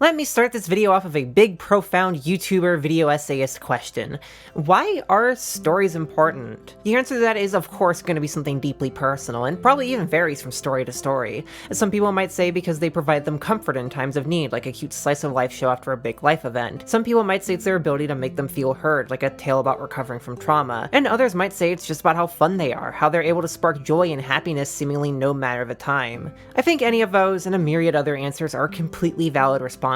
Let me start this video off of a big, profound YouTuber video essayist question. Why are stories important? The answer to that is, of course, going to be something deeply personal, and probably even varies from story to story. Some people might say because they provide them comfort in times of need, like a cute slice of life show after a big life event. Some people might say it's their ability to make them feel heard, like a tale about recovering from trauma. And others might say it's just about how fun they are, how they're able to spark joy and happiness seemingly no matter the time. I think any of those and a myriad other answers are completely valid responses.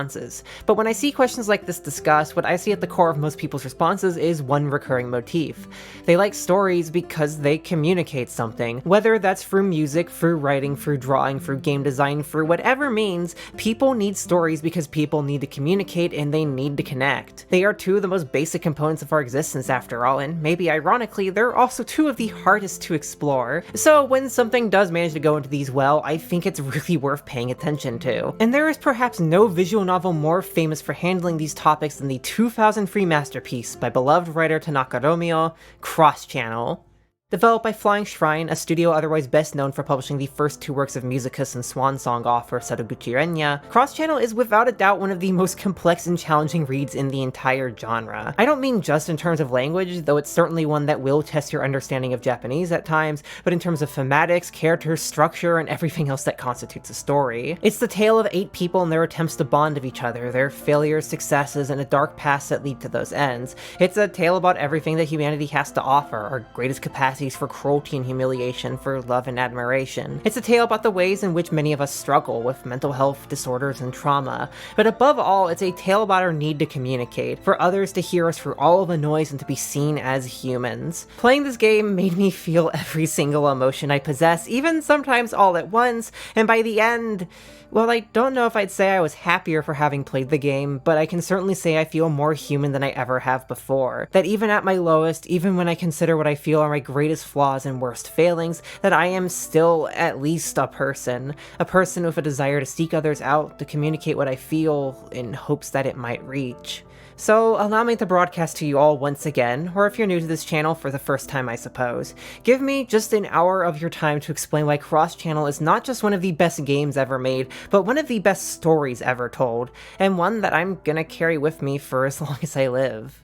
But when I see questions like this discussed, what I see at the core of most people's responses is one recurring motif. They like stories because they communicate something. Whether that's through music, through writing, through drawing, through game design, through whatever means, people need stories because people need to communicate and they need to connect. They are two of the most basic components of our existence after all, and maybe ironically, they're also two of the hardest to explore. So when something does manage to go into these well, I think it's really worth paying attention to. And there is perhaps no visual novel more famous for handling these topics than the 2003 masterpiece by beloved writer Tanaka Romeo, Cross Channel. Developed by Flying Shrine, a studio otherwise best known for publishing the first two works of Musicus and Swan Song author Sadaguchi Renya, Cross Channel is without a doubt one of the most complex and challenging reads in the entire genre. I don't mean just in terms of language, though it's certainly one that will test your understanding of Japanese at times, but in terms of thematics, characters, structure, and everything else that constitutes a story. It's the tale of 8 people and their attempts to bond with each other, their failures, successes, and a dark past that lead to those ends. It's a tale about everything that humanity has to offer, our greatest capacity for cruelty and humiliation, for love and admiration. It's a tale about the ways in which many of us struggle with mental health disorders and trauma, but above all, it's a tale about our need to communicate, for others to hear us through all of the noise and to be seen as humans. Playing this game made me feel every single emotion I possess, even sometimes all at once, and by the end, well, I don't know if I'd say I was happier for having played the game, but I can certainly say I feel more human than I ever have before. That even at my lowest, even when I consider what I feel are my greatest flaws and worst failings, that I am still at least a person with a desire to seek others out, to communicate what I feel in hopes that it might reach. So allow me to broadcast to you all once again, or if you're new to this channel for the first time I suppose, give me just an hour of your time to explain why Cross Channel is not just one of the best games ever made, but one of the best stories ever told, and one that I'm gonna carry with me for as long as I live.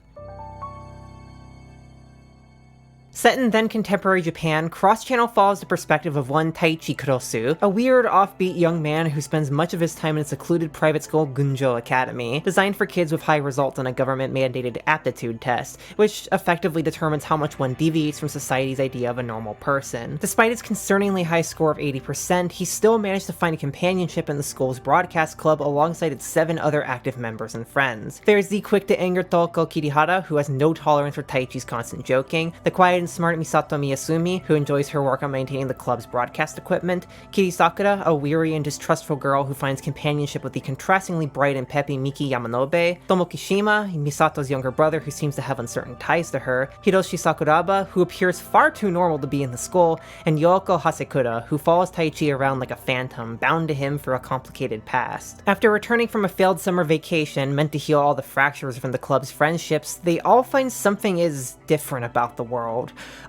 Set in then-contemporary Japan, Cross Channel follows the perspective of one Taichi Kurosu, a weird, offbeat young man who spends much of his time in a secluded private school Gunjo Academy, designed for kids with high results on a government-mandated aptitude test, which effectively determines how much one deviates from society's idea of a normal person. Despite his concerningly high score of 80%, he still managed to find a companionship in the school's broadcast club alongside its 7 other active members and friends. There's the quick-to-anger Toko Kirihara, who has no tolerance for Taichi's constant joking, the quiet and smart Misato Miyasumi, who enjoys her work on maintaining the club's broadcast equipment, Kiri Sakura, a weary and distrustful girl who finds companionship with the contrastingly bright and peppy Miki Yamanobe, Tomo Kishima, Misato's younger brother who seems to have uncertain ties to her, Hiroshi Sakuraba, who appears far too normal to be in the school, and Yoko Hasekura, who follows Taichi around like a phantom, bound to him for a complicated past. After returning from a failed summer vacation meant to heal all the fractures from the club's friendships, they all find something is different about the world.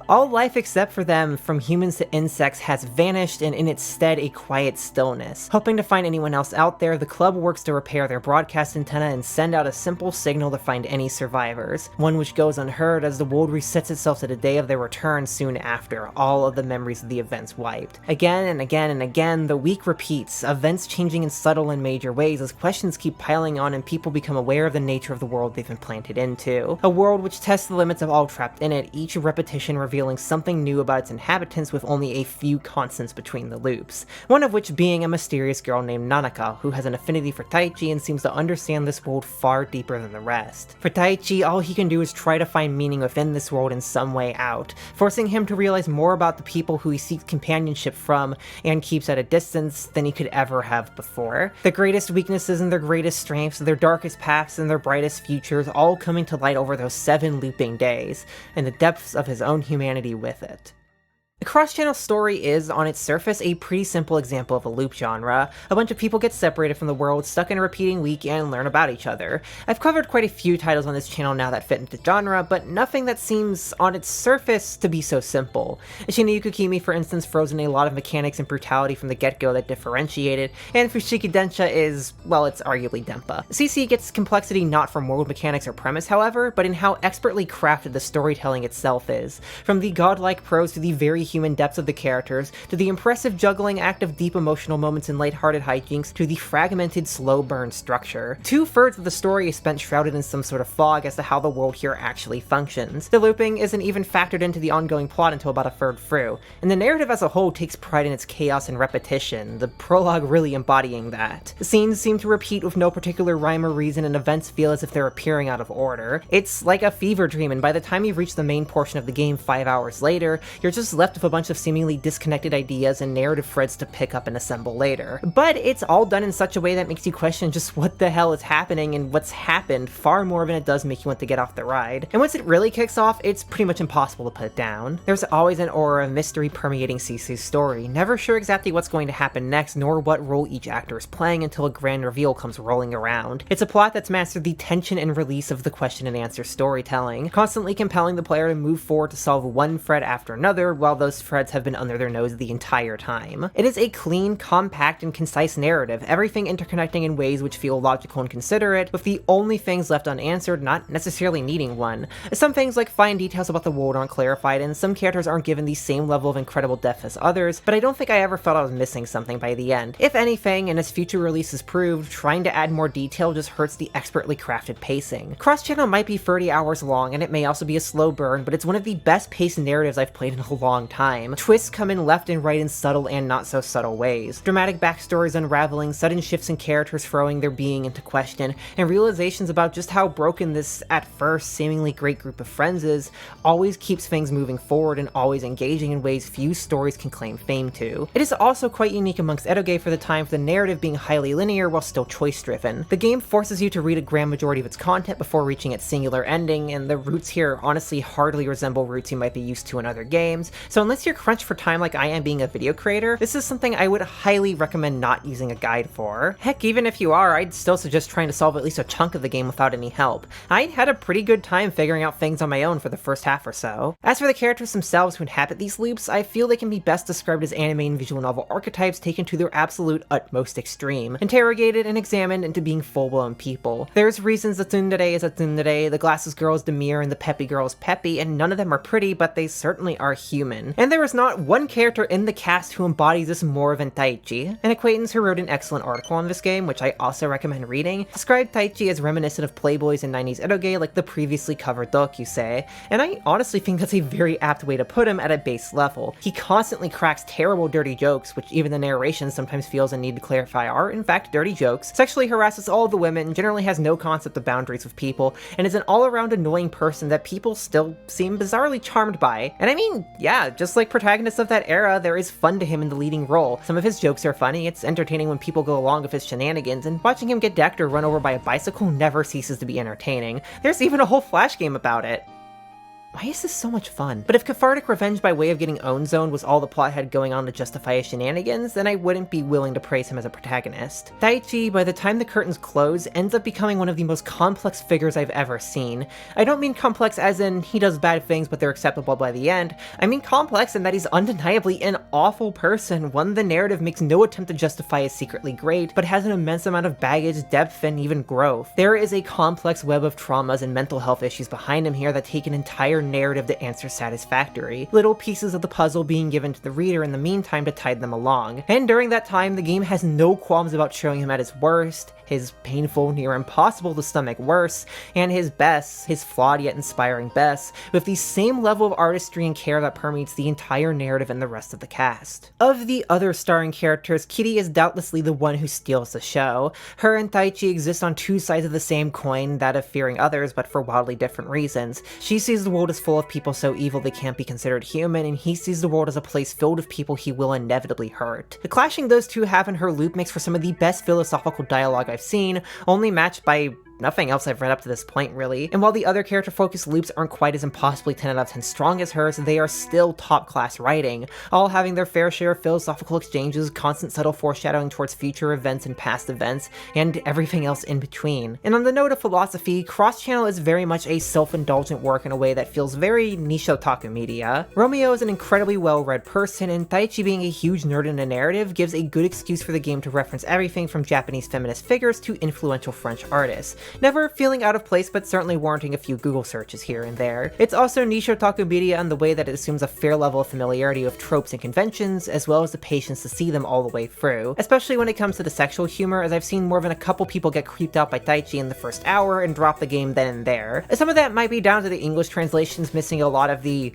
All life except for them, from humans to insects, has vanished, and in its stead a quiet stillness. Hoping to find anyone else out there, the club works to repair their broadcast antenna and send out a simple signal to find any survivors, one which goes unheard as the world resets itself to the day of their return soon after, all of the memories of the events wiped. Again and again and again, the week repeats, events changing in subtle and major ways as questions keep piling on and people become aware of the nature of the world they've been planted into. A world which tests the limits of all trapped in it, each repetition revealing something new about its inhabitants with only a few constants between the loops, one of which being a mysterious girl named Nanaka, who has an affinity for Taichi and seems to understand this world far deeper than the rest. For Taichi, all he can do is try to find meaning within this world in some way out, forcing him to realize more about the people who he seeks companionship from and keeps at a distance than he could ever have before. Their greatest weaknesses and their greatest strengths, their darkest paths and their brightest futures, all coming to light over those 7 looping days, and the depths of his own humanity with it. The cross-channel story is, on its surface, a pretty simple example of a loop genre. A bunch of people get separated from the world, stuck in a repeating week, and learn about each other. I've covered quite a few titles on this channel now that fit into the genre, but nothing that seems, on its surface, to be so simple. Ashina Yukikimi, for instance, froze in a lot of mechanics and brutality from the get-go that differentiated, and Fushigi Densha is, well, it's arguably Denpa. CC gets complexity not from world mechanics or premise, however, but in how expertly crafted the storytelling itself is. From the godlike prose to the very human depths of the characters, to the impressive juggling act of deep emotional moments and lighthearted hijinks, to the fragmented, slow burn structure. 2/3 of the story is spent shrouded in some sort of fog as to how the world here actually functions. The looping isn't even factored into the ongoing plot until about a third through, and the narrative as a whole takes pride in its chaos and repetition, the prologue really embodying that. The scenes seem to repeat with no particular rhyme or reason, and events feel as if they're appearing out of order. It's like a fever dream, and by the time you reach the main portion of the game 5 hours later, you're just left with a bunch of seemingly disconnected ideas and narrative threads to pick up and assemble later. But it's all done in such a way that makes you question just what the hell is happening and what's happened far more than it does make you want to get off the ride. And once it really kicks off, it's pretty much impossible to put it down. There's always an aura of mystery permeating CC's story, never sure exactly what's going to happen next nor what role each actor is playing until a grand reveal comes rolling around. It's a plot that's mastered the tension and release of the question and answer storytelling, constantly compelling the player to move forward to solve one thread after another while those threads have been under their nose the entire time. It is a clean, compact, and concise narrative, everything interconnecting in ways which feel logical and considerate, with the only things left unanswered not necessarily needing one. Some things like fine details about the world aren't clarified, and some characters aren't given the same level of incredible depth as others, but I don't think I ever felt I was missing something by the end. If anything, and as future releases proved, trying to add more detail just hurts the expertly crafted pacing. Cross-channel might be 30 hours long, and it may also be a slow burn, but it's one of the best paced narratives I've played in a long time. Twists come in left and right in subtle and not so subtle ways. Dramatic backstories unraveling, sudden shifts in characters throwing their being into question, and realizations about just how broken this, at first, seemingly great group of friends is, always keeps things moving forward and always engaging in ways few stories can claim fame to. It is also quite unique amongst edoge for the time for the narrative being highly linear while still choice-driven. The game forces you to read a grand majority of its content before reaching its singular ending, and the routes here honestly hardly resemble routes you might be used to in other games, so unless you're crunched for time like I am being a video creator, this is something I would highly recommend not using a guide for. Heck, even if you are, I'd still suggest trying to solve at least a chunk of the game without any help. I had a pretty good time figuring out things on my own for the first half or so. As for the characters themselves who inhabit these loops, I feel they can be best described as anime and visual novel archetypes taken to their absolute utmost extreme, interrogated and examined into being full-blown people. There's reasons the tsundere is a tsundere, the glasses girl is demure, and the peppy girl is peppy, and none of them are pretty, but they certainly are human. And there is not one character in the cast who embodies this more than Taichi. An acquaintance who wrote an excellent article on this game, which I also recommend reading, described Taichi as reminiscent of playboys in 90s edoge like the previously covered Dokusei, and I honestly think that's a very apt way to put him at a base level. He constantly cracks terrible dirty jokes, which even the narration sometimes feels a need to clarify are in fact dirty jokes, sexually harasses all the women, generally has no concept of boundaries with people, and is an all-around annoying person that people still seem bizarrely charmed by. And I mean, yeah, just like protagonists of that era, there is fun to him in the leading role. Some of his jokes are funny, it's entertaining when people go along with his shenanigans, and watching him get decked or run over by a bicycle never ceases to be entertaining. There's even a whole Flash game about it. Why is this so much fun? But if cathartic revenge by way of getting own zoned was all the plot had going on to justify his shenanigans, then I wouldn't be willing to praise him as a protagonist. Taichi, by the time the curtains close, ends up becoming one of the most complex figures I've ever seen. I don't mean complex as in he does bad things but they're acceptable by the end. I mean complex in that he's undeniably an awful person, one the narrative makes no attempt to justify as secretly great, but has an immense amount of baggage, depth, and even growth. There is a complex web of traumas and mental health issues behind him here that take an entire narrative to answer satisfactory, little pieces of the puzzle being given to the reader in the meantime to tide them along. And during that time, the game has no qualms about showing him at his worst, his painful, near impossible to stomach worst, and his best, his flawed yet inspiring best, with the same level of artistry and care that permeates the entire narrative and the rest of the cast. Of the other starring characters, Kitty is doubtlessly the one who steals the show. Her and Taichi exist on two sides of the same coin, that of fearing others, but for wildly different reasons. She sees the world as full of people so evil they can't be considered human, and he sees the world as a place filled with people he will inevitably hurt. The clashing those two have in her loop makes for some of the best philosophical dialogue I've seen, only matched by nothing else I've read up to this point, really. And while the other character-focused loops aren't quite as impossibly 10 out of 10 strong as hers, they are still top-class writing, all having their fair share of philosophical exchanges, constant subtle foreshadowing towards future events and past events, and everything else in between. And on the note of philosophy, cross-channel is very much a self-indulgent work in a way that feels very niche otaku media. Romeo is an incredibly well-read person, and Taichi being a huge nerd in a narrative gives a good excuse for the game to reference everything from Japanese feminist figures to influential French artists, never feeling out of place but certainly warranting a few Google searches here and there. It's also niche otaku media in the way that it assumes a fair level of familiarity with tropes and conventions, as well as the patience to see them all the way through, especially when it comes to the sexual humor, as I've seen more than a couple people get creeped out by Taichi in the first hour and drop the game then and there. Some of that might be down to the English translations missing a lot of the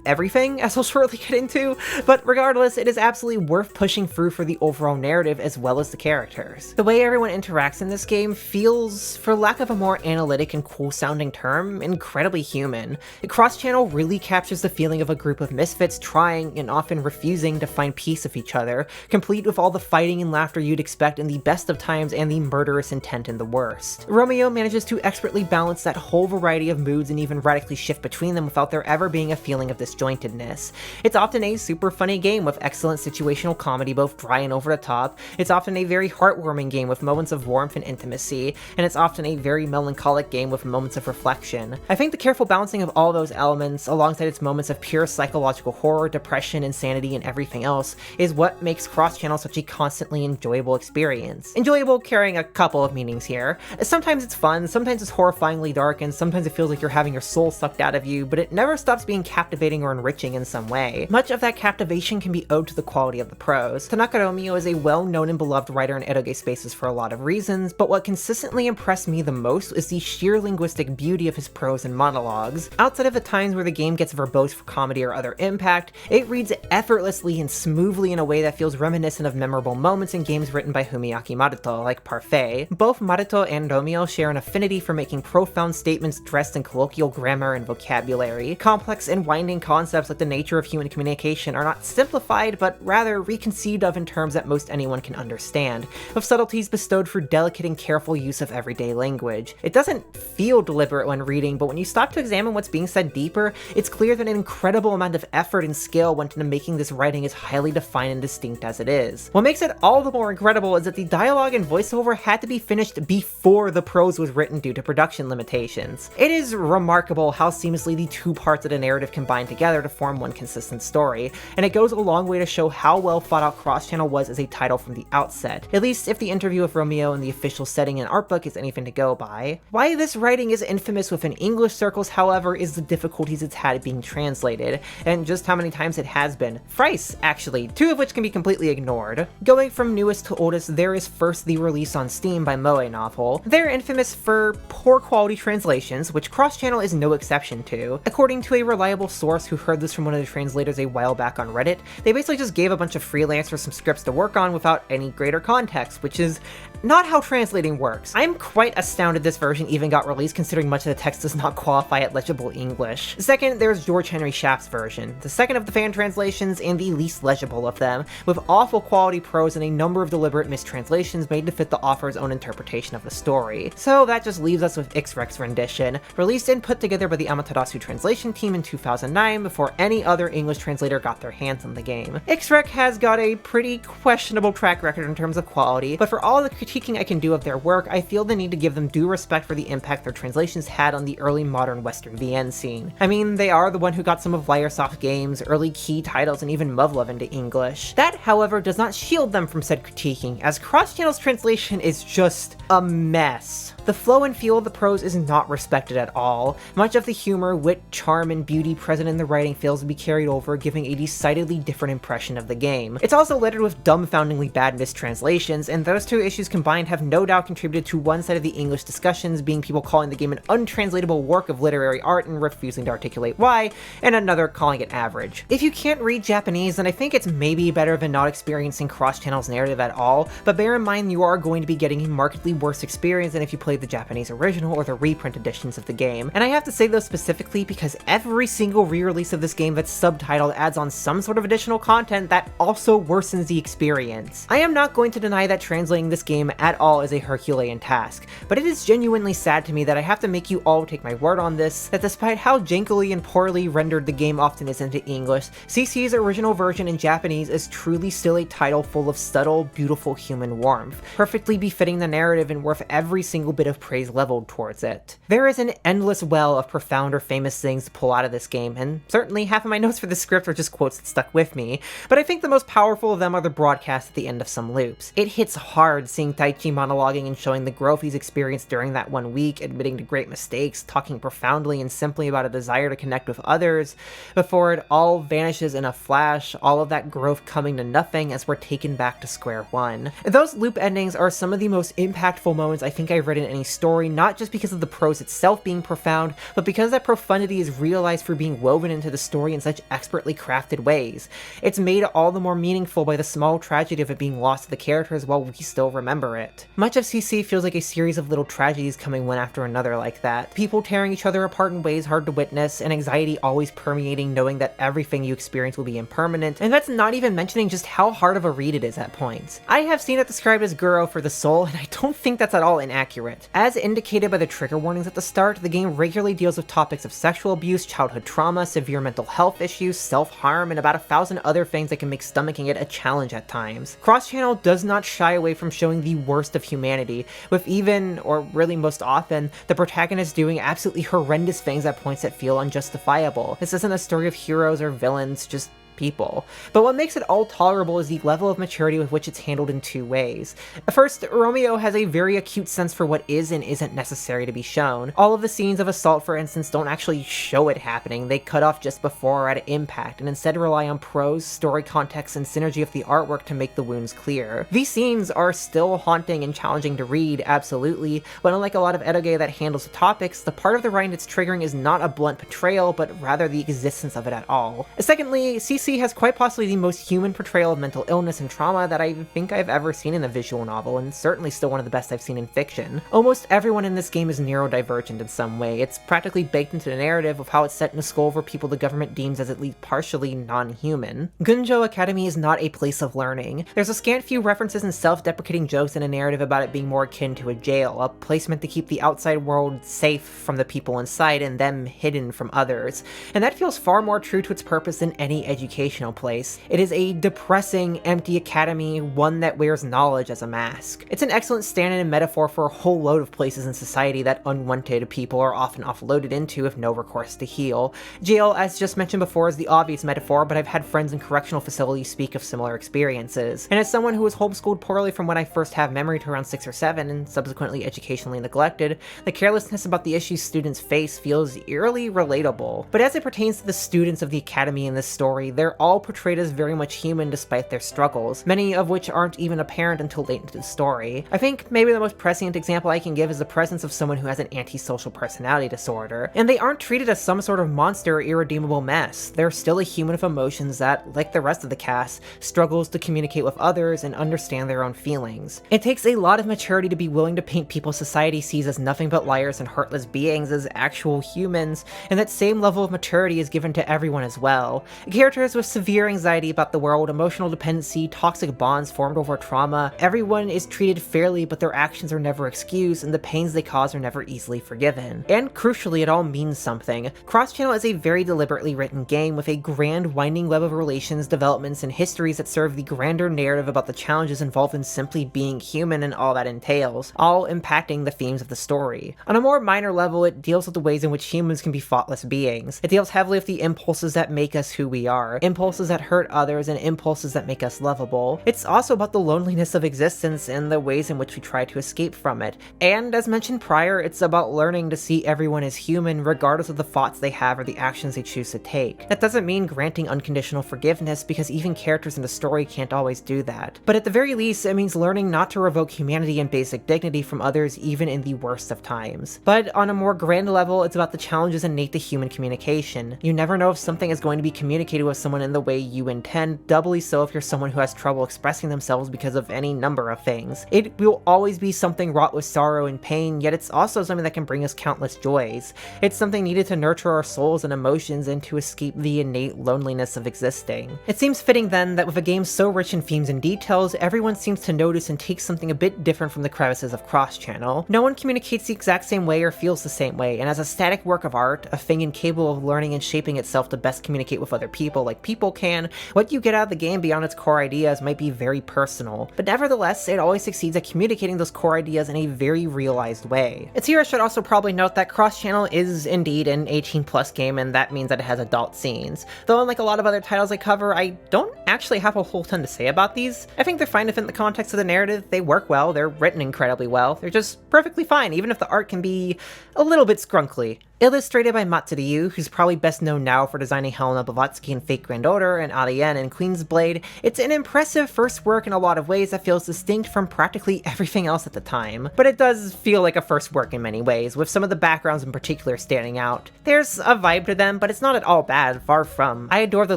everything, as we'll shortly get into, but regardless, it is absolutely worth pushing through for the overall narrative as well as the characters. The way everyone interacts in this game feels, for lack of a more analytic and cool-sounding term, incredibly human. Cross-channel really captures the feeling of a group of misfits trying, and often refusing, to find peace with each other, complete with all the fighting and laughter you'd expect in the best of times and the murderous intent in the worst. Romeo manages to expertly balance that whole variety of moods and even radically shift between them without there ever being a feeling of disjointedness. It's often a super funny game with excellent situational comedy, both dry and over the top. It's often a very heartwarming game with moments of warmth and intimacy, and it's often a very melancholic game with moments of reflection. I think the careful balancing of all those elements, alongside its moments of pure psychological horror, depression, insanity, and everything else, is what makes cross-channel such a constantly enjoyable experience. Enjoyable carrying a couple of meanings here. Sometimes it's fun, sometimes it's horrifyingly dark, and sometimes it feels like you're having your soul sucked out of you, but it never stops being captivating or enriching in some way. Much of that captivation can be owed to the quality of the prose. Tanaka Romeo is a well-known and beloved writer in eroge spaces for a lot of reasons, but what consistently impressed me the most is the sheer linguistic beauty of his prose and monologues. Outside of the times where the game gets verbose for comedy or other impact, it reads effortlessly and smoothly in a way that feels reminiscent of memorable moments in games written by Fumiaki Maruto, like Parfait. Both Maruto and Romeo share an affinity for making profound statements dressed in colloquial grammar and vocabulary. Complex and winding concepts like the nature of human communication are not simplified, but rather reconceived of in terms that most anyone can understand, with subtleties bestowed through delicate and careful use of everyday language. It doesn't feel deliberate when reading, but when you stop to examine what's being said deeper, it's clear that an incredible amount of effort and skill went into making this writing as highly defined and distinct as it is. What makes it all the more incredible is that the dialogue and voiceover had to be finished before the prose was written due to production limitations. It is remarkable how seamlessly the two parts of the narrative combine together to form one consistent story, and it goes a long way to show how well thought out cross-channel was as a title from the outset, at least if the interview with Romeo in the official setting and art book is anything to go by. Why this writing is infamous within English circles, however, is the difficulties it's had being translated, and just how many times it has been. Thrice, actually, two of which can be completely ignored. Going from newest to oldest, there is first the release on Steam by Moe Novel. They're infamous for poor quality translations, which cross-channel is no exception to. According to a reliable source who heard this from one of the translators a while back on Reddit, they basically just gave a bunch of freelancers some scripts to work on without any greater context, which is not how translating works. I'm quite astounded this version even got released, considering much of the text does not qualify at legible English. Second, there's George Henry Shaft's version, the second of the fan translations and the least legible of them, with awful quality prose and a number of deliberate mistranslations made to fit the author's own interpretation of the story. So that just leaves us with Ixrec's rendition, released and put together by the Amaterasu translation team in 2009 before any other English translator got their hands on the game. Ixrec has got a pretty questionable track record in terms of quality, but for all the critiquing I can do of their work, I feel the need to give them due respect for the impact their translations had on the early modern Western VN scene. I mean, they are the one who got some of Liarsoft Games' early key titles and even Muv-Luv into English. That, however, does not shield them from said critiquing, as Cross-Channel's translation is just a mess. The flow and feel of the prose is not respected at all. Much of the humor, wit, charm, and beauty present in the writing fails to be carried over, giving a decidedly different impression of the game. It's also littered with dumbfoundingly bad mistranslations, and those two issues combined have no doubt contributed to one side of the English discussions being people calling the game an untranslatable work of literary art and refusing to articulate why, and another calling it average. If you can't read Japanese, then I think it's maybe better than not experiencing Cross-Channel's narrative at all, but bear in mind you are going to be getting a markedly worse experience than if you play played the Japanese original or the reprint editions of the game, and I have to say those specifically because every single re-release of this game that's subtitled adds on some sort of additional content that also worsens the experience. I am not going to deny that translating this game at all is a Herculean task, but it is genuinely sad to me that I have to make you all take my word on this, that despite how jankily and poorly rendered the game often is into English, CC's original version in Japanese is truly still a title full of subtle, beautiful human warmth, perfectly befitting the narrative and worth every single bit of praise leveled towards it. There is an endless well of profound or famous things to pull out of this game, and certainly half of my notes for the script are just quotes that stuck with me, but I think the most powerful of them are the broadcasts at the end of some loops. It hits hard seeing Taichi monologuing and showing the growth he's experienced during that 1 week, admitting to great mistakes, talking profoundly and simply about a desire to connect with others, before it all vanishes in a flash, all of that growth coming to nothing as we're taken back to square one. Those loop endings are some of the most impactful moments I think I've read in any story, not just because of the prose itself being profound, but because that profundity is realized through being woven into the story in such expertly crafted ways. It's made all the more meaningful by the small tragedy of it being lost to the characters while we still remember it. Much of CC feels like a series of little tragedies coming one after another like that, people tearing each other apart in ways hard to witness, and anxiety always permeating knowing that everything you experience will be impermanent, and that's not even mentioning just how hard of a read it is at points. I have seen it described as Guro for the soul, and I don't think that's at all inaccurate. As indicated by the trigger warnings at the start, the game regularly deals with topics of sexual abuse, childhood trauma, severe mental health issues, self-harm, and about 1,000 other things that can make stomaching it a challenge at times. Cross-channel does not shy away from showing the worst of humanity, with even, or really most often, the protagonist doing absolutely horrendous things at points that feel unjustifiable. This isn't a story of heroes or villains, just people. But what makes it all tolerable is the level of maturity with which it's handled in 2 ways. First, Romeo has a very acute sense for what is and isn't necessary to be shown. All of the scenes of assault, for instance, don't actually show it happening, they cut off just before or at impact, and instead rely on prose, story context, and synergy of the artwork to make the wounds clear. These scenes are still haunting and challenging to read, absolutely, but unlike a lot of edoge that handles the topics, the part of the writing it's triggering is not a blunt portrayal, but rather the existence of it at all. Secondly, CC has quite possibly the most human portrayal of mental illness and trauma that I think I've ever seen in a visual novel, and certainly still one of the best I've seen in fiction. Almost everyone in this game is neurodivergent in some way. It's practically baked into the narrative of how it's set in a school for people the government deems as at least partially non-human. Gunjo Academy is not a place of learning. There's a scant few references and self-deprecating jokes in a narrative about it being more akin to a jail, a place meant to keep the outside world safe from the people inside and them hidden from others. And that feels far more true to its purpose than any educational place. It is a depressing, empty academy, one that wears knowledge as a mask. It's an excellent stand-in and metaphor for a whole load of places in society that unwanted people are often offloaded into with no recourse to heal. Jail, as just mentioned before, is the obvious metaphor, but I've had friends in correctional facilities speak of similar experiences. And as someone who was homeschooled poorly from when I first have memory to around 6 or 7, and subsequently educationally neglected, the carelessness about the issues students face feels eerily relatable. But as it pertains to the students of the academy in this story, they're all portrayed as very much human despite their struggles, many of which aren't even apparent until late into the story. I think maybe the most prescient example I can give is the presence of someone who has an antisocial personality disorder, and they aren't treated as some sort of monster or irredeemable mess. They're still a human with emotions that, like the rest of the cast, struggles to communicate with others and understand their own feelings. It takes a lot of maturity to be willing to paint people society sees as nothing but liars and heartless beings as actual humans, and that same level of maturity is given to everyone as well. Characters with severe anxiety about the world, emotional dependency, toxic bonds formed over trauma, everyone is treated fairly, but their actions are never excused, and the pains they cause are never easily forgiven. And crucially, it all means something. Cross-Channel is a very deliberately written game with a grand, winding web of relations, developments, and histories that serve the grander narrative about the challenges involved in simply being human and all that entails, all impacting the themes of the story. On a more minor level, it deals with the ways in which humans can be thoughtless beings. It deals heavily with the impulses that make us who we are, impulses that hurt others, and impulses that make us lovable. It's also about the loneliness of existence and the ways in which we try to escape from it. And as mentioned prior, it's about learning to see everyone as human regardless of the thoughts they have or the actions they choose to take. That doesn't mean granting unconditional forgiveness, because even characters in the story can't always do that. But at the very least, it means learning not to revoke humanity and basic dignity from others even in the worst of times. But on a more grand level, it's about the challenges innate to human communication. You never know if something is going to be communicated with someone someone in the way you intend, doubly so if you're someone who has trouble expressing themselves because of any number of things. It will always be something wrought with sorrow and pain, yet it's also something that can bring us countless joys. It's something needed to nurture our souls and emotions and to escape the innate loneliness of existing. It seems fitting then that with a game so rich in themes and details, everyone seems to notice and take something a bit different from the crevices of cross-channel. No one communicates the exact same way or feels the same way, and as a static work of art, a thing incapable of learning and shaping itself to best communicate with other people like people can, what you get out of the game beyond its core ideas might be very personal, but nevertheless, it always succeeds at communicating those core ideas in a very realized way. It's here I should also probably note that cross-channel is indeed an 18+ game, and that means that it has adult scenes. Though unlike a lot of other titles I cover, I don't actually have a whole ton to say about these. I think they're fine within the context of the narrative, they work well, they're written incredibly well, they're just perfectly fine, even if the art can be a little bit scrunkly. Illustrated by Matsudayu, who's probably best known now for designing Helena Blavatsky in Fate Grand Order and Alien in Queen's Blade, it's an impressive first work in a lot of ways that feels distinct from practically everything else at the time. But it does feel like a first work in many ways, with some of the backgrounds in particular standing out. There's a vibe to them, but it's not at all bad, far from. I adore the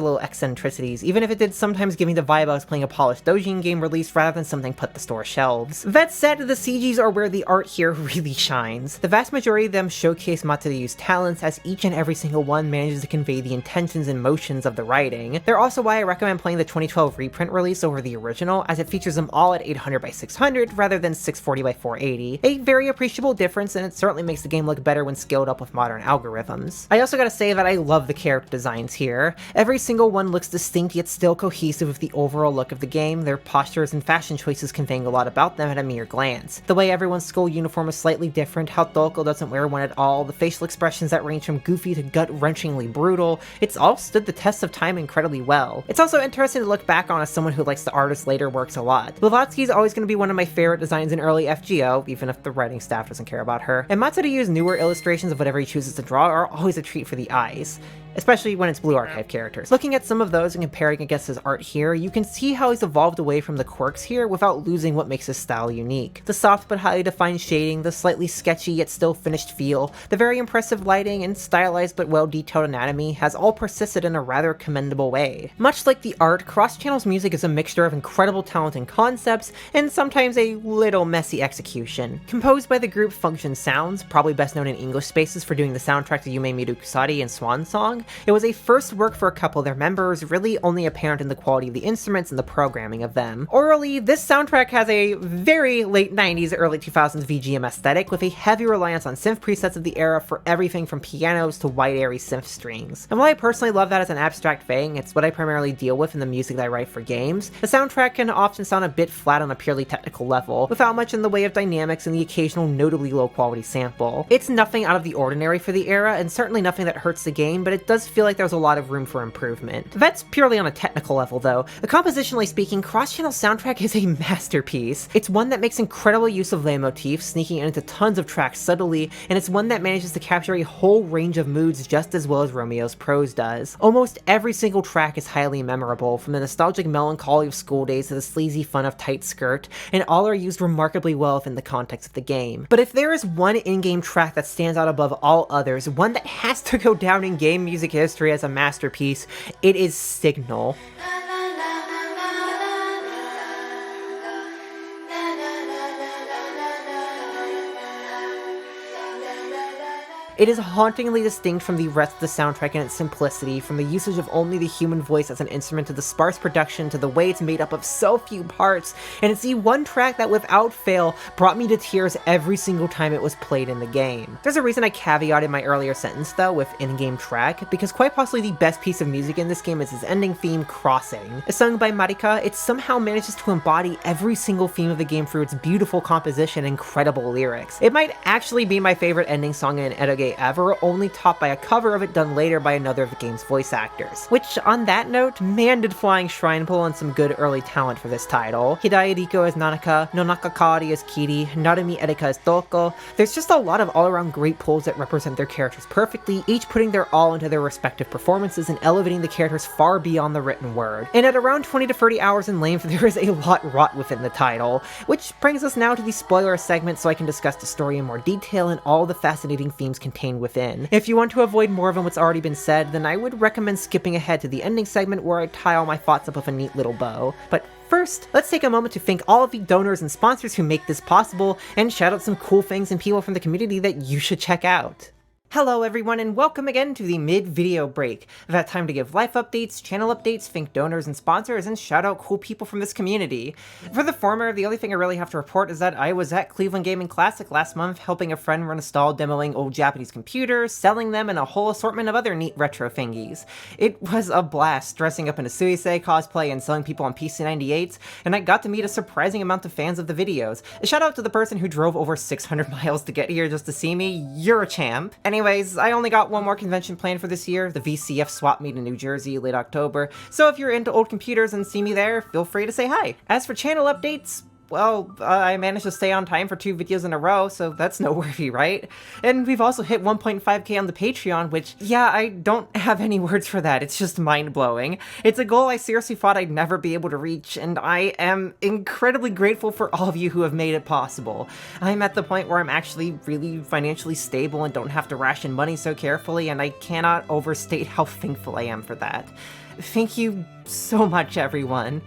little eccentricities, even if it did sometimes give me the vibe I was playing a polished doujin game release rather than something put to store shelves. That said, the CGs are where the art here really shines. The vast majority of them showcase Matsudayu's talents, as each and every single one manages to convey the intentions and motions of the writing. They're also why I recommend playing the 2012 reprint release over the original, as it features them all at 800 by 600 rather than 640 by 480. A very appreciable difference, and it certainly makes the game look better when scaled up with modern algorithms. I also gotta say that I love the character designs here. Every single one looks distinct yet still cohesive with the overall look of the game, their postures and fashion choices conveying a lot about them at a mere glance. The way everyone's school uniform is slightly different, how Doko doesn't wear one at all, the facial expressions that range from goofy to gut-wrenchingly brutal, it's all stood the test of time incredibly well. It's also interesting to look back on as someone who likes the artist's later works a lot. Blavatsky is always going to be one of my favorite designs in early FGO, even if the writing staff doesn't care about her, and Matsudayu's newer illustrations of whatever he chooses to draw are always a treat for the eyes, especially when it's Blue Archive characters. Looking at some of those and comparing against his art here, you can see how he's evolved away from the quirks here without losing what makes his style unique. The soft but highly defined shading, the slightly sketchy yet still finished feel, the very impressive lighting, and stylized but well-detailed anatomy has all persisted in a rather commendable way. Much like the art, Cross Channel's music is a mixture of incredible talent and concepts, and sometimes a little messy execution. Composed by the group Function Sounds, probably best known in English spaces for doing the soundtrack to Yume Mirukusari and Swan Song, it was a first work for a couple of their members, really only apparent in the quality of the instruments and the programming of them. Orally, this soundtrack has a very late 90s, early 2000s VGM aesthetic, with a heavy reliance on synth presets of the era for everything from pianos to wide airy synth strings. And while I personally love that as an abstract thing, it's what I primarily deal with in the music that I write for games, the soundtrack can often sound a bit flat on a purely technical level, without much in the way of dynamics and the occasional notably low quality sample. It's nothing out of the ordinary for the era, and certainly nothing that hurts the game, but it does feel like there's a lot of room for improvement. That's purely on a technical level though. Compositionally speaking, Cross Channel soundtrack is a masterpiece. It's one that makes incredible use of leitmotifs, sneaking into tons of tracks subtly, and it's one that manages to capture a whole range of moods just as well as Romeo's prose does. Almost every single track is highly memorable, from the nostalgic melancholy of school days to the sleazy fun of Tight Skirt, and all are used remarkably well within the context of the game. But if there is one in-game track that stands out above all others, one that has to go down in game music history as a masterpiece, it is Signal. It is hauntingly distinct from the rest of the soundtrack in its simplicity, from the usage of only the human voice as an instrument to the sparse production to the way it's made up of so few parts, and it's the one track that without fail brought me to tears every single time it was played in the game. There's a reason I caveated my earlier sentence though with in-game track, because quite possibly the best piece of music in this game is its ending theme, Crossing. Sung by Marika, it somehow manages to embody every single theme of the game through its beautiful composition and incredible lyrics. It might actually be my favorite ending song in Eroge ever, only topped by a cover of it done later by another of the game's voice actors. Which, on that note, man did Flying Shrine pull in some good early talent for this title. Hidaya Riko as Nanaka, Nonaka Kari as Kiri, Narumi Erika as Doko. There's just a lot of all-around great pulls that represent their characters perfectly, each putting their all into their respective performances and elevating the characters far beyond the written word. And at around 20 to 30 hours in length, there is a lot wrought within the title, which brings us now to the spoiler segment so I can discuss the story in more detail and all the fascinating themes contained contained within. If you want to avoid more of what's already been said, then I would recommend skipping ahead to the ending segment where I tie all my thoughts up with a neat little bow. But first, let's take a moment to thank all of the donors and sponsors who make this possible, and shout out some cool things and people from the community that you should check out. Hello everyone, and welcome again to the mid-video break. I've had time to give life updates, channel updates, thank donors and sponsors, and shout out cool people from this community. For the former, the only thing I really have to report is that I was at Cleveland Gaming Classic last month helping a friend run a stall demoing old Japanese computers, selling them, and a whole assortment of other neat retro thingies. It was a blast dressing up in a Suisei cosplay and selling people on PC-98s, and I got to meet a surprising amount of fans of the videos. A shout out to the person who drove over 600 miles to get here just to see me. You're a champ. Anyways, I only got one more convention planned for this year, the VCF Swap Meet in New Jersey, late October, so if you're into old computers and see me there, feel free to say hi. As for channel updates, well, I managed to stay on time for 2 videos in a row, so that's noteworthy, right? And we've also hit 1.5k on the Patreon, which, yeah, I don't have any words for that, it's just mind-blowing. It's a goal I seriously thought I'd never be able to reach, and I am incredibly grateful for all of you who have made it possible. I'm at the point where I'm actually really financially stable and don't have to ration money so carefully, and I cannot overstate how thankful I am for that. Thank you so much, everyone.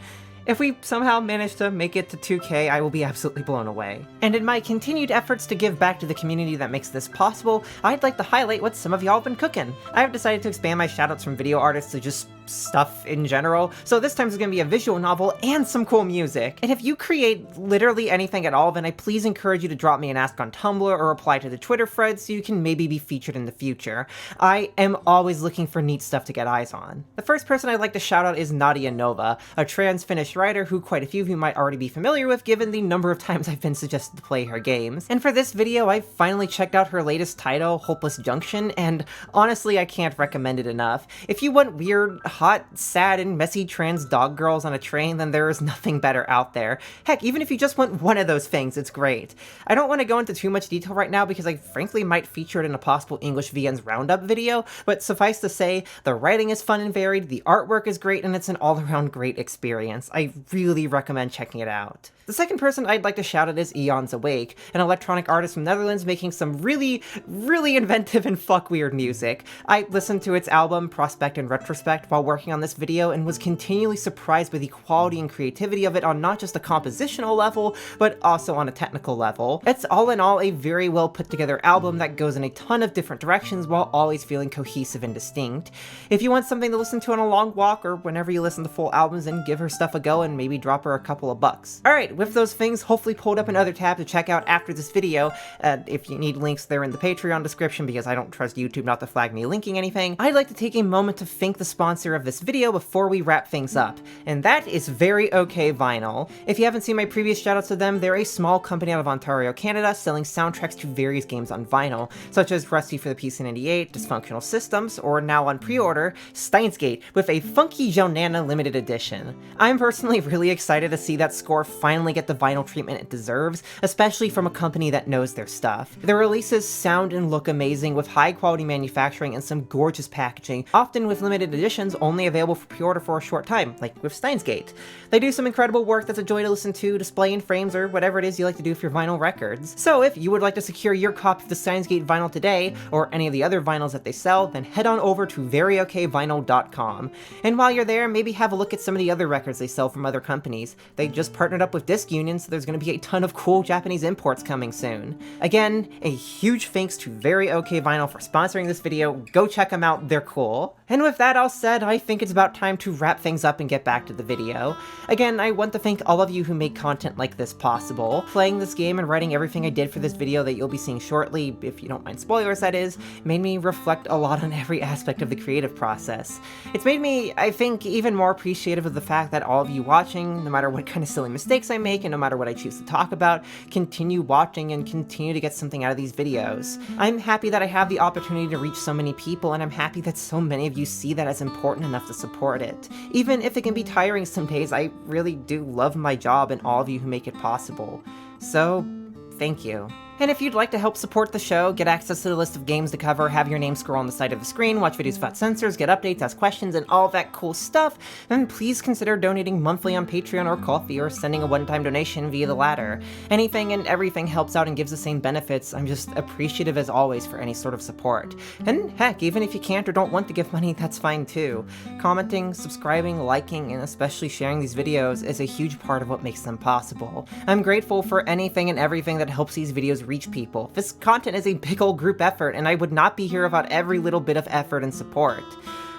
If we somehow manage to make it to 2k, I will be absolutely blown away. And in my continued efforts to give back to the community that makes this possible, I'd like to highlight what some of y'all have been cooking. I have decided to expand my shoutouts from video artists to just stuff in general, so this time is going to be a visual novel and some cool music. And if you create literally anything at all, then I please encourage you to drop me an ask on Tumblr or reply to the Twitter thread so you can maybe be featured in the future. I am always looking for neat stuff to get eyes on. The first person I'd like to shout out is Nadia Nova, a trans Finnish writer who quite a few of you might already be familiar with given the number of times I've been suggested to play her games. And for this video, I finally checked out her latest title, Hopeless Junction, and honestly I can't recommend it enough. If you want weird, hot, sad, and messy trans dog girls on a train, then there is nothing better out there. Heck, even if you just want one of those things, it's great. I don't want to go into too much detail right now because I frankly might feature it in a possible English VNs roundup video, but suffice to say, the writing is fun and varied, the artwork is great, and it's an all-around great experience. I really recommend checking it out. The second person I'd like to shout out is Eons Awake, an electronic artist from Netherlands making some really inventive and fuck weird music. I listened to its album, Prospect and Retrospect, while working on this video and was continually surprised by the quality and creativity of it on not just a compositional level, but also on a technical level. It's all in all a very well put together album that goes in a ton of different directions while always feeling cohesive and distinct. If you want something to listen to on a long walk or whenever you listen to full albums, then give her stuff a go and maybe drop her a couple of bucks. Alright, with those things hopefully pulled up another tab to check out after this video, if you need links they're in the Patreon description because I don't trust YouTube not to flag me linking anything, I'd like to take a moment to thank the sponsor of this video before we wrap things up, and that is Very OK Vinyl. If you haven't seen my previous shoutouts to them, they're a small company out of Ontario, Canada, selling soundtracks to various games on vinyl, such as Rusty for the PC-98, Dysfunctional Systems, or now on pre-order, Steins Gate, with a funky Jonana limited edition. I'm personally really excited to see that score finally get the vinyl treatment it deserves, especially from a company that knows their stuff. Their releases sound and look amazing with high quality manufacturing and some gorgeous packaging, often with limited editions only available for pre-order for a short time, like with Steins Gate. They do some incredible work that's a joy to listen to, display in frames, or whatever it is you like to do for your vinyl records. So if you would like to secure your copy of the Steins Gate vinyl today, or any of the other vinyls that they sell, then head on over to veryokvinyl.com. And while you're there, maybe have a look at some of the other records they sell from other companies. They just partnered up with Disc Union, so there's going to be a ton of cool Japanese imports coming soon. Again, a huge thanks to Very OK Vinyl for sponsoring this video. Go check them out, they're cool. And with that all said, I think it's about time to wrap things up and get back to the video. Again, I want to thank all of you who make content like this possible. Playing this game and writing everything I did for this video that you'll be seeing shortly, if you don't mind spoilers that is, made me reflect a lot on every aspect of the creative process. It's made me, I think, even more appreciative of the fact that all of you watching, no matter what kind of silly mistakes I make and no matter what I choose to talk about, continue watching and continue to get something out of these videos. I'm happy that I have the opportunity to reach so many people, and I'm happy that so many of you see that as important enough to support it. Even if it can be tiring some days, I really do love my job and all of you who make it possible. So, thank you. And if you'd like to help support the show, get access to the list of games to cover, have your name scroll on the side of the screen, watch videos without censors, get updates, ask questions, and all that cool stuff, then please consider donating monthly on Patreon or Ko-fi, or sending a one-time donation via the latter. Anything and everything helps out and gives the same benefits. I'm just appreciative as always for any sort of support. And heck, even if you can't or don't want to give money, that's fine too. Commenting, subscribing, liking, and especially sharing these videos is a huge part of what makes them possible. I'm grateful for anything and everything that helps these videos reach people. This content is a big old group effort, and I would not be here without every little bit of effort and support.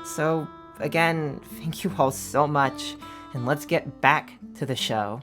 So, again, thank you all so much, and let's get back to the show.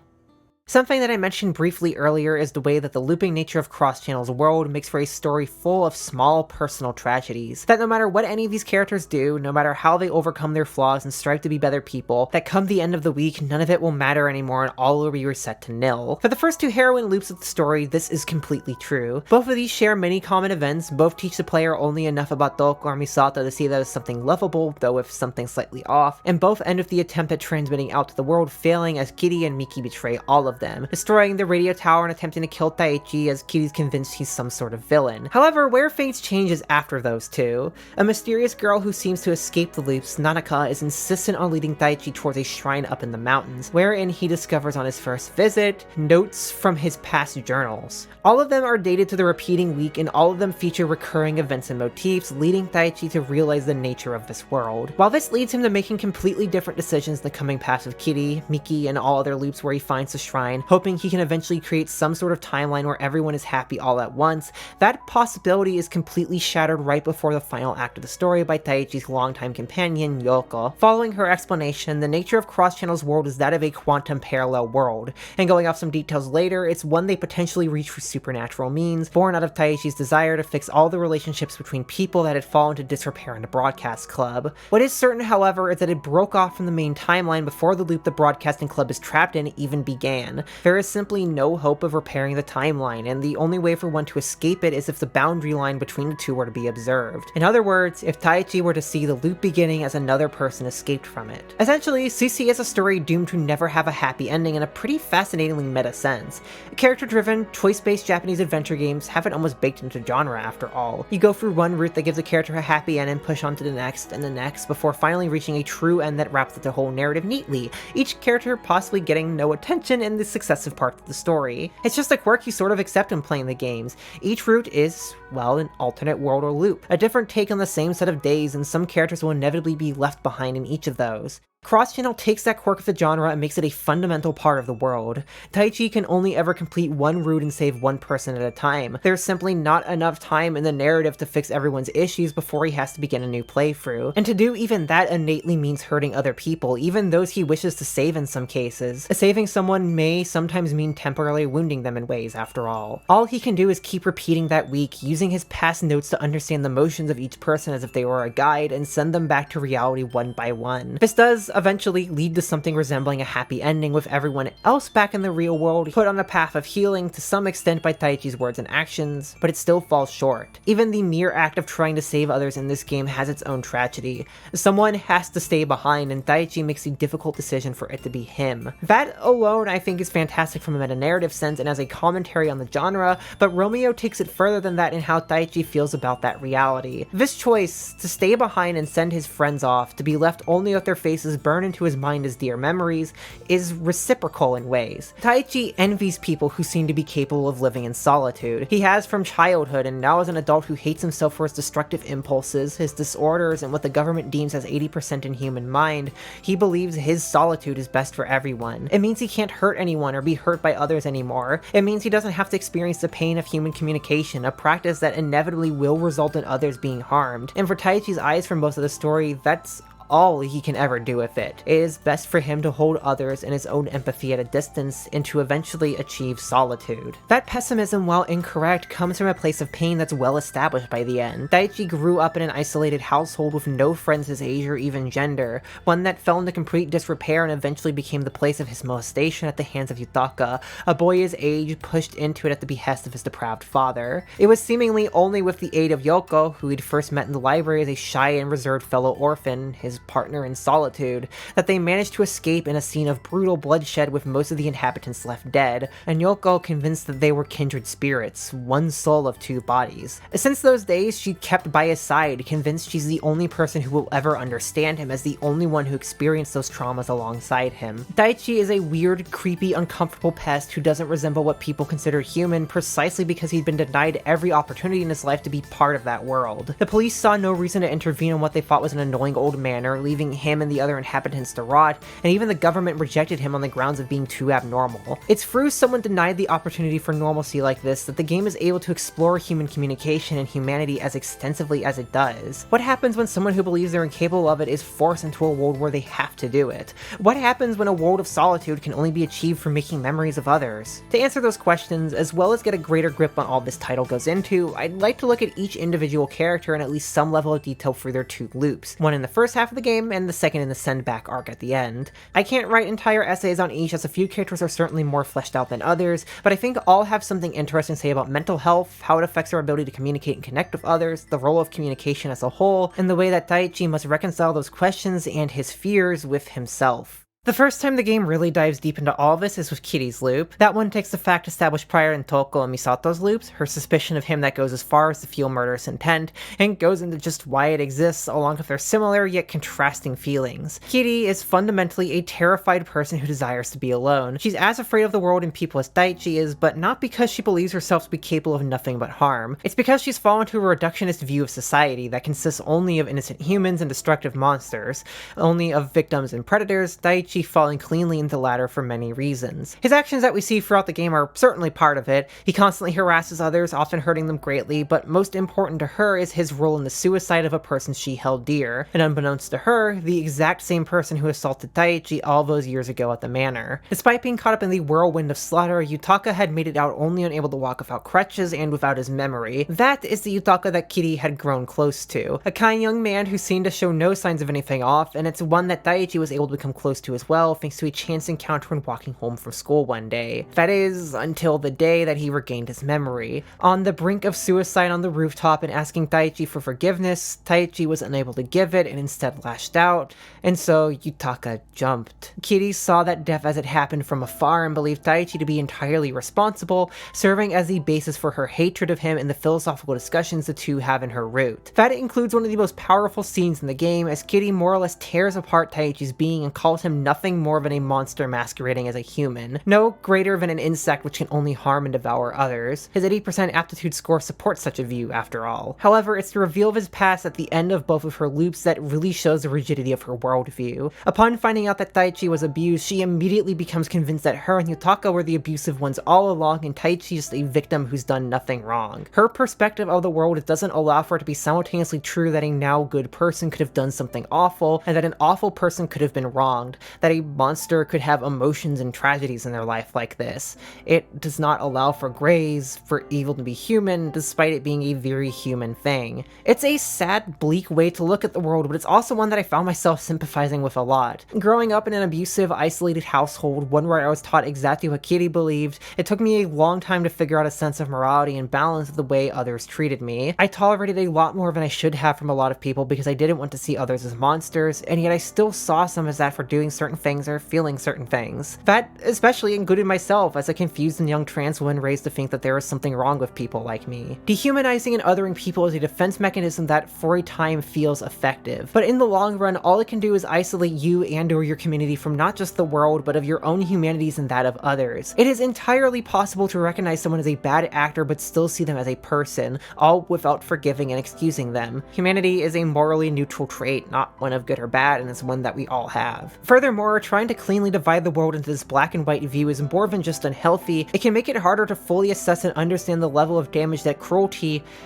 Something that I mentioned briefly earlier is the way that the looping nature of Cross Channel's world makes for a story full of small personal tragedies. That no matter what any of these characters do, no matter how they overcome their flaws and strive to be better people, that come the end of the week, none of it will matter anymore and all will be reset to nil. For the first two heroine loops of the story, this is completely true. Both of these share many common events, both teach the player only enough about Doku or Misato to see that as something lovable, though with something slightly off, and both end with the attempt at transmitting out to the world failing as Kitty and Miki betray all of them, destroying the radio tower and attempting to kill Taichi as Kitty's convinced he's some sort of villain. However, where fates changes after those two. A mysterious girl who seems to escape the loops, Nanaka, is insistent on leading Taichi towards a shrine up in the mountains, wherein he discovers on his first visit notes from his past journals. All of them are dated to the repeating week, and all of them feature recurring events and motifs, leading Taichi to realize the nature of this world. While this leads him to making completely different decisions in the coming past with Kitty, Miki, and all other loops where he finds the shrine, hoping he can eventually create some sort of timeline where everyone is happy all at once, that possibility is completely shattered right before the final act of the story by Taichi's longtime companion, Yoko. Following her explanation, the nature of Cross Channel's world is that of a quantum parallel world, and going off some details later, it's one they potentially reach through supernatural means, born out of Taichi's desire to fix all the relationships between people that had fallen to disrepair in the broadcast club. What is certain, however, is that it broke off from the main timeline before the loop the broadcasting club is trapped in even began. There is simply no hope of repairing the timeline, and the only way for one to escape it is if the boundary line between the two were to be observed. In other words, if Taichi were to see the loop beginning as another person escaped from it. Essentially, CC is a story doomed to never have a happy ending in a pretty fascinatingly meta sense. Character-driven, choice-based Japanese adventure games have it almost baked into genre after all. You go through one route that gives a character a happy end and push on to the next and the next before finally reaching a true end that wraps up the whole narrative neatly, each character possibly getting no attention in the successive parts of the story. It's just a quirk you sort of accept in playing the games. Each route is, well, an alternate world or loop, a different take on the same set of days, and some characters will inevitably be left behind in each of those. Cross Channel takes that quirk of the genre and makes it a fundamental part of the world. Taichi can only ever complete one route and save one person at a time. There's simply not enough time in the narrative to fix everyone's issues before he has to begin a new playthrough. And to do even that innately means hurting other people, even those he wishes to save in some cases. Saving someone may sometimes mean temporarily wounding them in ways, after all. All he can do is keep repeating that week, using his past notes to understand the motions of each person as if they were a guide, and send them back to reality one by one. This does eventually lead to something resembling a happy ending, with everyone else back in the real world, put on a path of healing to some extent by Taichi's words and actions, but it still falls short. Even the mere act of trying to save others in this game has its own tragedy. Someone has to stay behind, and Taichi makes the difficult decision for it to be him. That alone I think is fantastic from a meta-narrative sense and as a commentary on the genre, but Romeo takes it further than that in how Taichi feels about that reality. This choice, to stay behind and send his friends off, to be left only with their faces burned into his mind as dear memories, is reciprocal in ways. Taichi envies people who seem to be capable of living in solitude. He has from childhood, and now as an adult who hates himself for his destructive impulses, his disorders, and what the government deems as 80% inhuman mind, he believes his solitude is best for everyone. It means he can't hurt anyone or be hurt by others anymore. It means he doesn't have to experience the pain of human communication, a practice that inevitably will result in others being harmed. And for Taichi's eyes for most of the story, that's all he can ever do with it. It is best for him to hold others and his own empathy at a distance and to eventually achieve solitude. That pessimism, while incorrect, comes from a place of pain that's well established by the end. Taichi grew up in an isolated household with no friends his age or even gender, one that fell into complete disrepair and eventually became the place of his molestation at the hands of Yutaka, a boy his age pushed into it at the behest of his depraved father. It was seemingly only with the aid of Yoko, who he'd first met in the library as a shy and reserved fellow orphan, his his partner in solitude, that they managed to escape in a scene of brutal bloodshed with most of the inhabitants left dead, and Yoko convinced that they were kindred spirits, one soul of two bodies. Since those days, she kept by his side, convinced she's the only person who will ever understand him as the only one who experienced those traumas alongside him. Daichi is a weird, creepy, uncomfortable pest who doesn't resemble what people consider human precisely because he'd been denied every opportunity in his life to be part of that world. The police saw no reason to intervene on what they thought was an annoying old manor, leaving him and the other inhabitants to rot, and even the government rejected him on the grounds of being too abnormal. It's through someone denied the opportunity for normalcy like this that the game is able to explore human communication and humanity as extensively as it does. What happens when someone who believes they're incapable of it is forced into a world where they have to do it? What happens when a world of solitude can only be achieved from making memories of others? To answer those questions, as well as get a greater grip on all this title goes into, I'd like to look at each individual character in at least some level of detail through their two loops, one in the first half of the game and the second in the send back arc at the end. I can't write entire essays on each as a few characters are certainly more fleshed out than others, but I think all have something interesting to say about mental health, how it affects our ability to communicate and connect with others, the role of communication as a whole, and the way that Daichi must reconcile those questions and his fears with himself. The first time the game really dives deep into all this is with Kiri's loop. That one takes the fact established prior in Toko and Misato's loops, her suspicion of him that goes as far as to feel murderous intent, and goes into just why it exists along with their similar yet contrasting feelings. Kiri is fundamentally a terrified person who desires to be alone. She's as afraid of the world and people as Daichi is, but not because she believes herself to be capable of nothing but harm. It's because she's fallen to a reductionist view of society that consists only of innocent humans and destructive monsters, only of victims and predators, Daichi falling cleanly into the latter for many reasons. His actions that we see throughout the game are certainly part of it. He constantly harasses others, often hurting them greatly, but most important to her is his role in the suicide of a person she held dear, and unbeknownst to her, the exact same person who assaulted Daichi all those years ago at the manor. Despite being caught up in the whirlwind of slaughter, Yutaka had made it out only unable to walk without crutches and without his memory. That is the Yutaka that Kiri had grown close to. A kind young man who seemed to show no signs of anything off, and it's one that Daichi was able to become close to as well, thanks to a chance encounter when walking home from school one day. That is, until the day that he regained his memory. On the brink of suicide on the rooftop and asking Daichi for forgiveness, Daichi was unable to give it and instead lashed out, and so Yutaka jumped. Kiri saw that death as it happened from afar and believed Daichi to be entirely responsible, serving as the basis for her hatred of him and the philosophical discussions the two have in her route. That includes one of the most powerful scenes in the game, as Kiri more or less tears apart Daichi's being and calls him nothing more than a monster masquerading as a human, no greater than an insect which can only harm and devour others. His 80% aptitude score supports such a view, after all. However, it's the reveal of his past at the end of both of her loops that really shows the rigidity of her worldview. Upon finding out that Daichi was abused, she immediately becomes convinced that her and Yutaka were the abusive ones all along, and Daichi is a victim who's done nothing wrong. Her perspective of the world doesn't allow for it to be simultaneously true that a now good person could have done something awful, and that an awful person could have been wronged, that a monster could have emotions and tragedies in their life like this. It does not allow for grays, for evil to be human, despite it being a very human thing. It's a sad, bleak way to look at the world, but it's also one that I found myself sympathizing with a lot. Growing up in an abusive, isolated household, one where I was taught exactly what Kiri believed, it took me a long time to figure out a sense of morality and balance of the way others treated me. I tolerated a lot more than I should have from a lot of people because I didn't want to see others as monsters, and yet I still saw some as that for doing certain things or feeling certain things. That especially included myself as a confused and young trans woman raised to think that there was something wrong with people like me. Dehumanizing and othering people is a defense mechanism that for a time feels effective, but in the long run all it can do is isolate you and or your community from not just the world but of your own humanities and that of others. It is entirely possible to recognize someone as a bad actor but still see them as a person, all without forgiving and excusing them. Humanity is a morally neutral trait, not one of good or bad, and it's one that we all have. Furthermore, trying to cleanly divide the world into this black and white view is more than just unhealthy. It can make it harder to fully assess and understand the level of damage that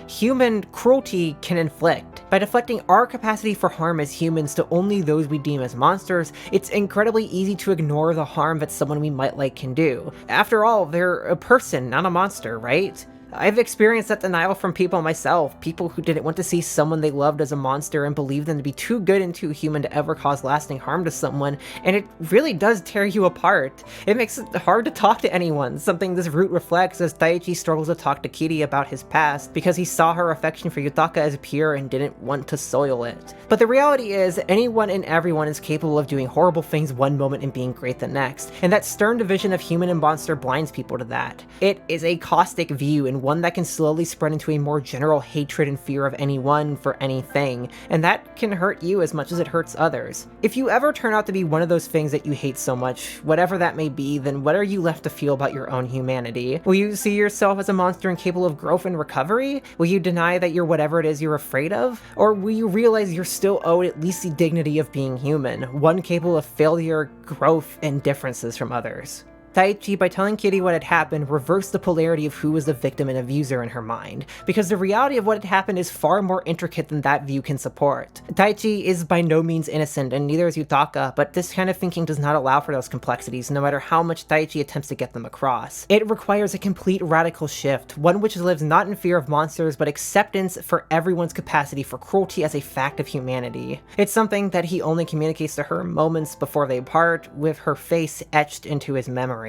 human cruelty can inflict. By deflecting our capacity for harm as humans to only those we deem as monsters, it's incredibly easy to ignore the harm that someone we might like can do. After all, they're a person, not a monster, right? I've experienced that denial from people myself, people who didn't want to see someone they loved as a monster and believed them to be too good and too human to ever cause lasting harm to someone, and it really does tear you apart. It makes it hard to talk to anyone, something this root reflects as Daichi struggles to talk to Kiri about his past because he saw her affection for Yutaka as pure and didn't want to soil it. But the reality is, anyone and everyone is capable of doing horrible things one moment and being great the next, and that stern division of human and monster blinds people to that. It is a caustic view and one that can slowly spread into a more general hatred and fear of anyone for anything, and that can hurt you as much as it hurts others. If you ever turn out to be one of those things that you hate so much, whatever that may be, then what are you left to feel about your own humanity? Will you see yourself as a monster incapable of growth and recovery? Will you deny that you're whatever it is you're afraid of? Or will you realize you're still owed at least the dignity of being human, one capable of failure, growth, and differences from others? Daichi, by telling Kiri what had happened, reversed the polarity of who was the victim and abuser in her mind, because the reality of what had happened is far more intricate than that view can support. Daichi is by no means innocent, and neither is Yutaka, but this kind of thinking does not allow for those complexities, no matter how much Daichi attempts to get them across. It requires a complete radical shift, one which lives not in fear of monsters, but acceptance for everyone's capacity for cruelty as a fact of humanity. It's something that he only communicates to her moments before they part, with her face etched into his memory.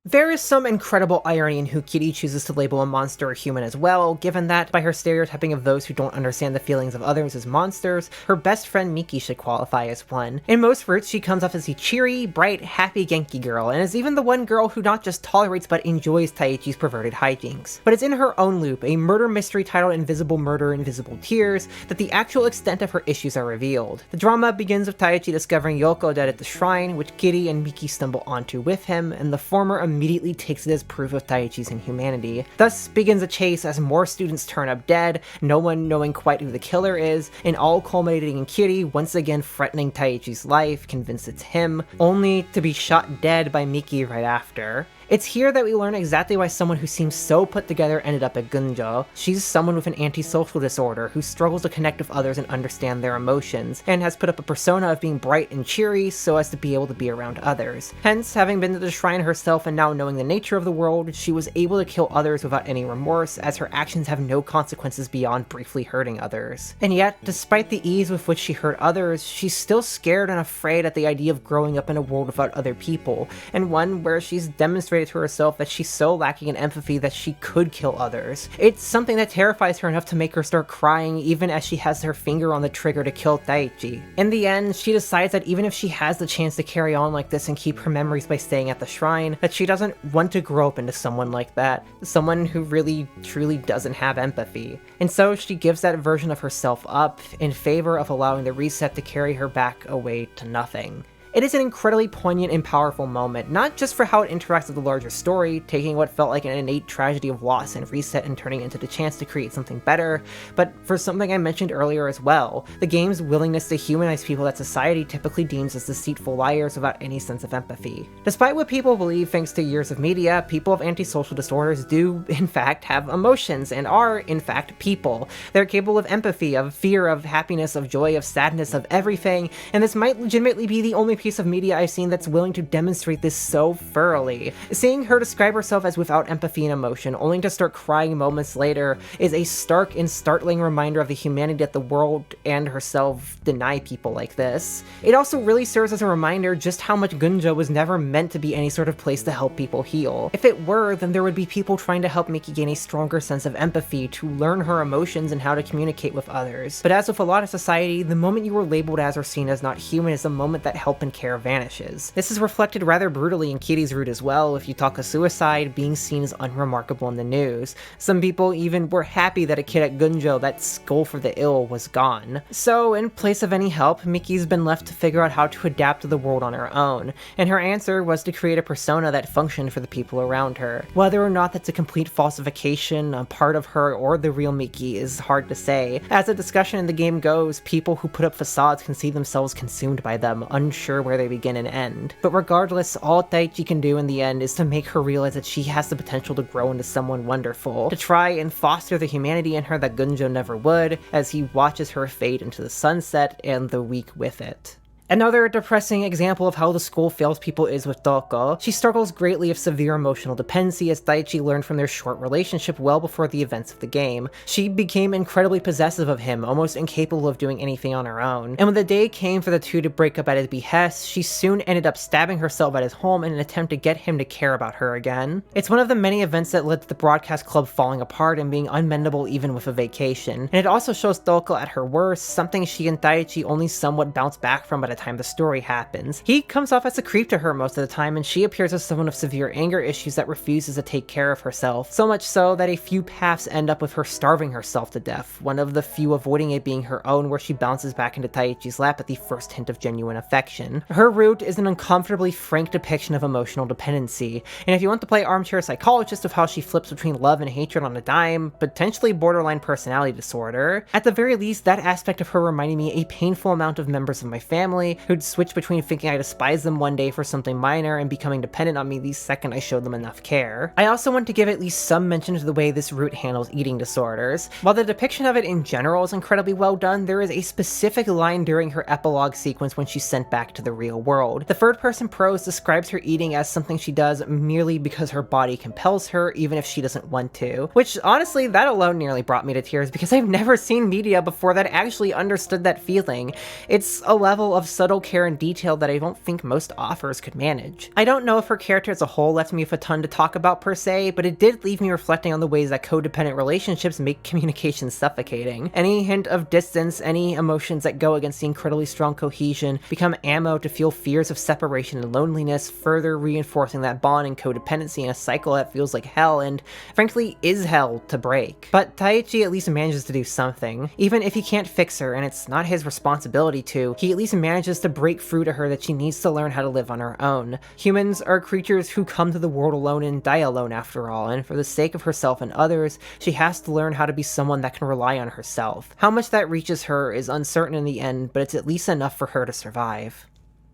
There is some incredible irony in who Kiri chooses to label a monster or human as well, given that, by her stereotyping of those who don't understand the feelings of others as monsters, her best friend Miki should qualify as one. In most roots, she comes off as a cheery, bright, happy Genki girl, and is even the one girl who not just tolerates but enjoys Taichi's perverted hijinks. But it's in her own loop, a murder mystery titled Invisible Murder, Invisible Tears, that the actual extent of her issues are revealed. The drama begins with Taichi discovering Yoko dead at the shrine, which Kiri and Miki stumble onto with him, and the former immediately takes it as proof of Taichi's inhumanity. Thus begins a chase as more students turn up dead, no one knowing quite who the killer is, and all culminating in Kiri once again threatening Taichi's life, convinced it's him, only to be shot dead by Miki right after. It's here that we learn exactly why someone who seems so put together ended up at Gunjo. She's someone with an antisocial disorder who struggles to connect with others and understand their emotions, and has put up a persona of being bright and cheery so as to be able to be around others. Hence, having been to the shrine herself and now knowing the nature of the world, she was able to kill others without any remorse, as her actions have no consequences beyond briefly hurting others. And yet, despite the ease with which she hurt others, she's still scared and afraid at the idea of growing up in a world without other people, and one where she's demonstrated to herself that she's so lacking in empathy that she could kill others. It's something that terrifies her enough to make her start crying even as she has her finger on the trigger to kill Daichi. In the end, she decides that even if she has the chance to carry on like this and keep her memories by staying at the shrine, that she doesn't want to grow up into someone like that, someone who really truly doesn't have empathy. And so she gives that version of herself up in favor of allowing the reset to carry her back away to nothing. It is an incredibly poignant and powerful moment, not just for how it interacts with the larger story, taking what felt like an innate tragedy of loss and reset and turning it into the chance to create something better, but for something I mentioned earlier as well, the game's willingness to humanize people that society typically deems as deceitful liars without any sense of empathy. Despite what people believe thanks to years of media, people with antisocial disorders do, in fact, have emotions and are, in fact, people. They're capable of empathy, of fear, of happiness, of joy, of sadness, of everything, and this might legitimately be the only piece of media I've seen that's willing to demonstrate this so thoroughly. Seeing her describe herself as without empathy and emotion, only to start crying moments later, is a stark and startling reminder of the humanity that the world and herself deny people like this. It also really serves as a reminder just how much Gunjo was never meant to be any sort of place to help people heal. If it were, then there would be people trying to help Miki gain a stronger sense of empathy, to learn her emotions and how to communicate with others. But as with a lot of society, the moment you are labeled as or seen as not human is the moment that help and care vanishes. This is reflected rather brutally in Kiri's route as well, with Yutaka's suicide being seen as unremarkable in the news. Some people even were happy that a kid at Gunjo, that school for the ill, was gone. So, in place of any help, Miki's been left to figure out how to adapt to the world on her own, and her answer was to create a persona that functioned for the people around her. Whether or not that's a complete falsification, a part of her, or the real Miki is hard to say. As the discussion in the game goes, people who put up facades can see themselves consumed by them, unsure where they begin and end. But regardless, all Daichi can do in the end is to make her realize that she has the potential to grow into someone wonderful, to try and foster the humanity in her that Gunjo never would, as he watches her fade into the sunset and the week with it. Another depressing example of how the school fails people is with Toko. She struggles greatly with severe emotional dependency, as Daichi learned from their short relationship well before the events of the game. She became incredibly possessive of him, almost incapable of doing anything on her own. And when the day came for the two to break up at his behest, she soon ended up stabbing herself at his home in an attempt to get him to care about her again. It's one of the many events that led to the broadcast club falling apart and being unmendable even with a vacation. And it also shows Toko at her worst, something she and Daichi only somewhat bounce back from by the time the story happens. He comes off as a creep to her most of the time, and she appears as someone with severe anger issues that refuses to take care of herself, so much so that a few paths end up with her starving herself to death, one of the few avoiding it being her own, where she bounces back into Taichi's lap at the first hint of genuine affection. Her route is an uncomfortably frank depiction of emotional dependency, and if you want to play armchair psychologist of how she flips between love and hatred on a dime, potentially borderline personality disorder, at the very least that aspect of her reminded me a painful amount of members of my family who'd switch between thinking I despise them one day for something minor and becoming dependent on me the second I showed them enough care. I also want to give at least some mention to the way this route handles eating disorders. While the depiction of it in general is incredibly well done, there is a specific line during her epilogue sequence when she's sent back to the real world. The third-person prose describes her eating as something she does merely because her body compels her, even if she doesn't want to. Which, honestly, that alone nearly brought me to tears because I've never seen media before that actually understood that feeling. It's a level of subtle care and detail that I don't think most authors could manage. I don't know if her character as a whole left me with a ton to talk about per se, but it did leave me reflecting on the ways that codependent relationships make communication suffocating. Any hint of distance, any emotions that go against the incredibly strong cohesion, become ammo to fuel fears of separation and loneliness, further reinforcing that bond and codependency in a cycle that feels like hell and, frankly, is hell to break. But Taichi at least manages to do something. Even if he can't fix her, and it's not his responsibility to, he at least manages to break through to her that she needs to learn how to live on her own. Humans are creatures who come to the world alone and die alone after all, and for the sake of herself and others, she has to learn how to be someone that can rely on herself. How much that reaches her is uncertain in the end, but it's at least enough for her to survive.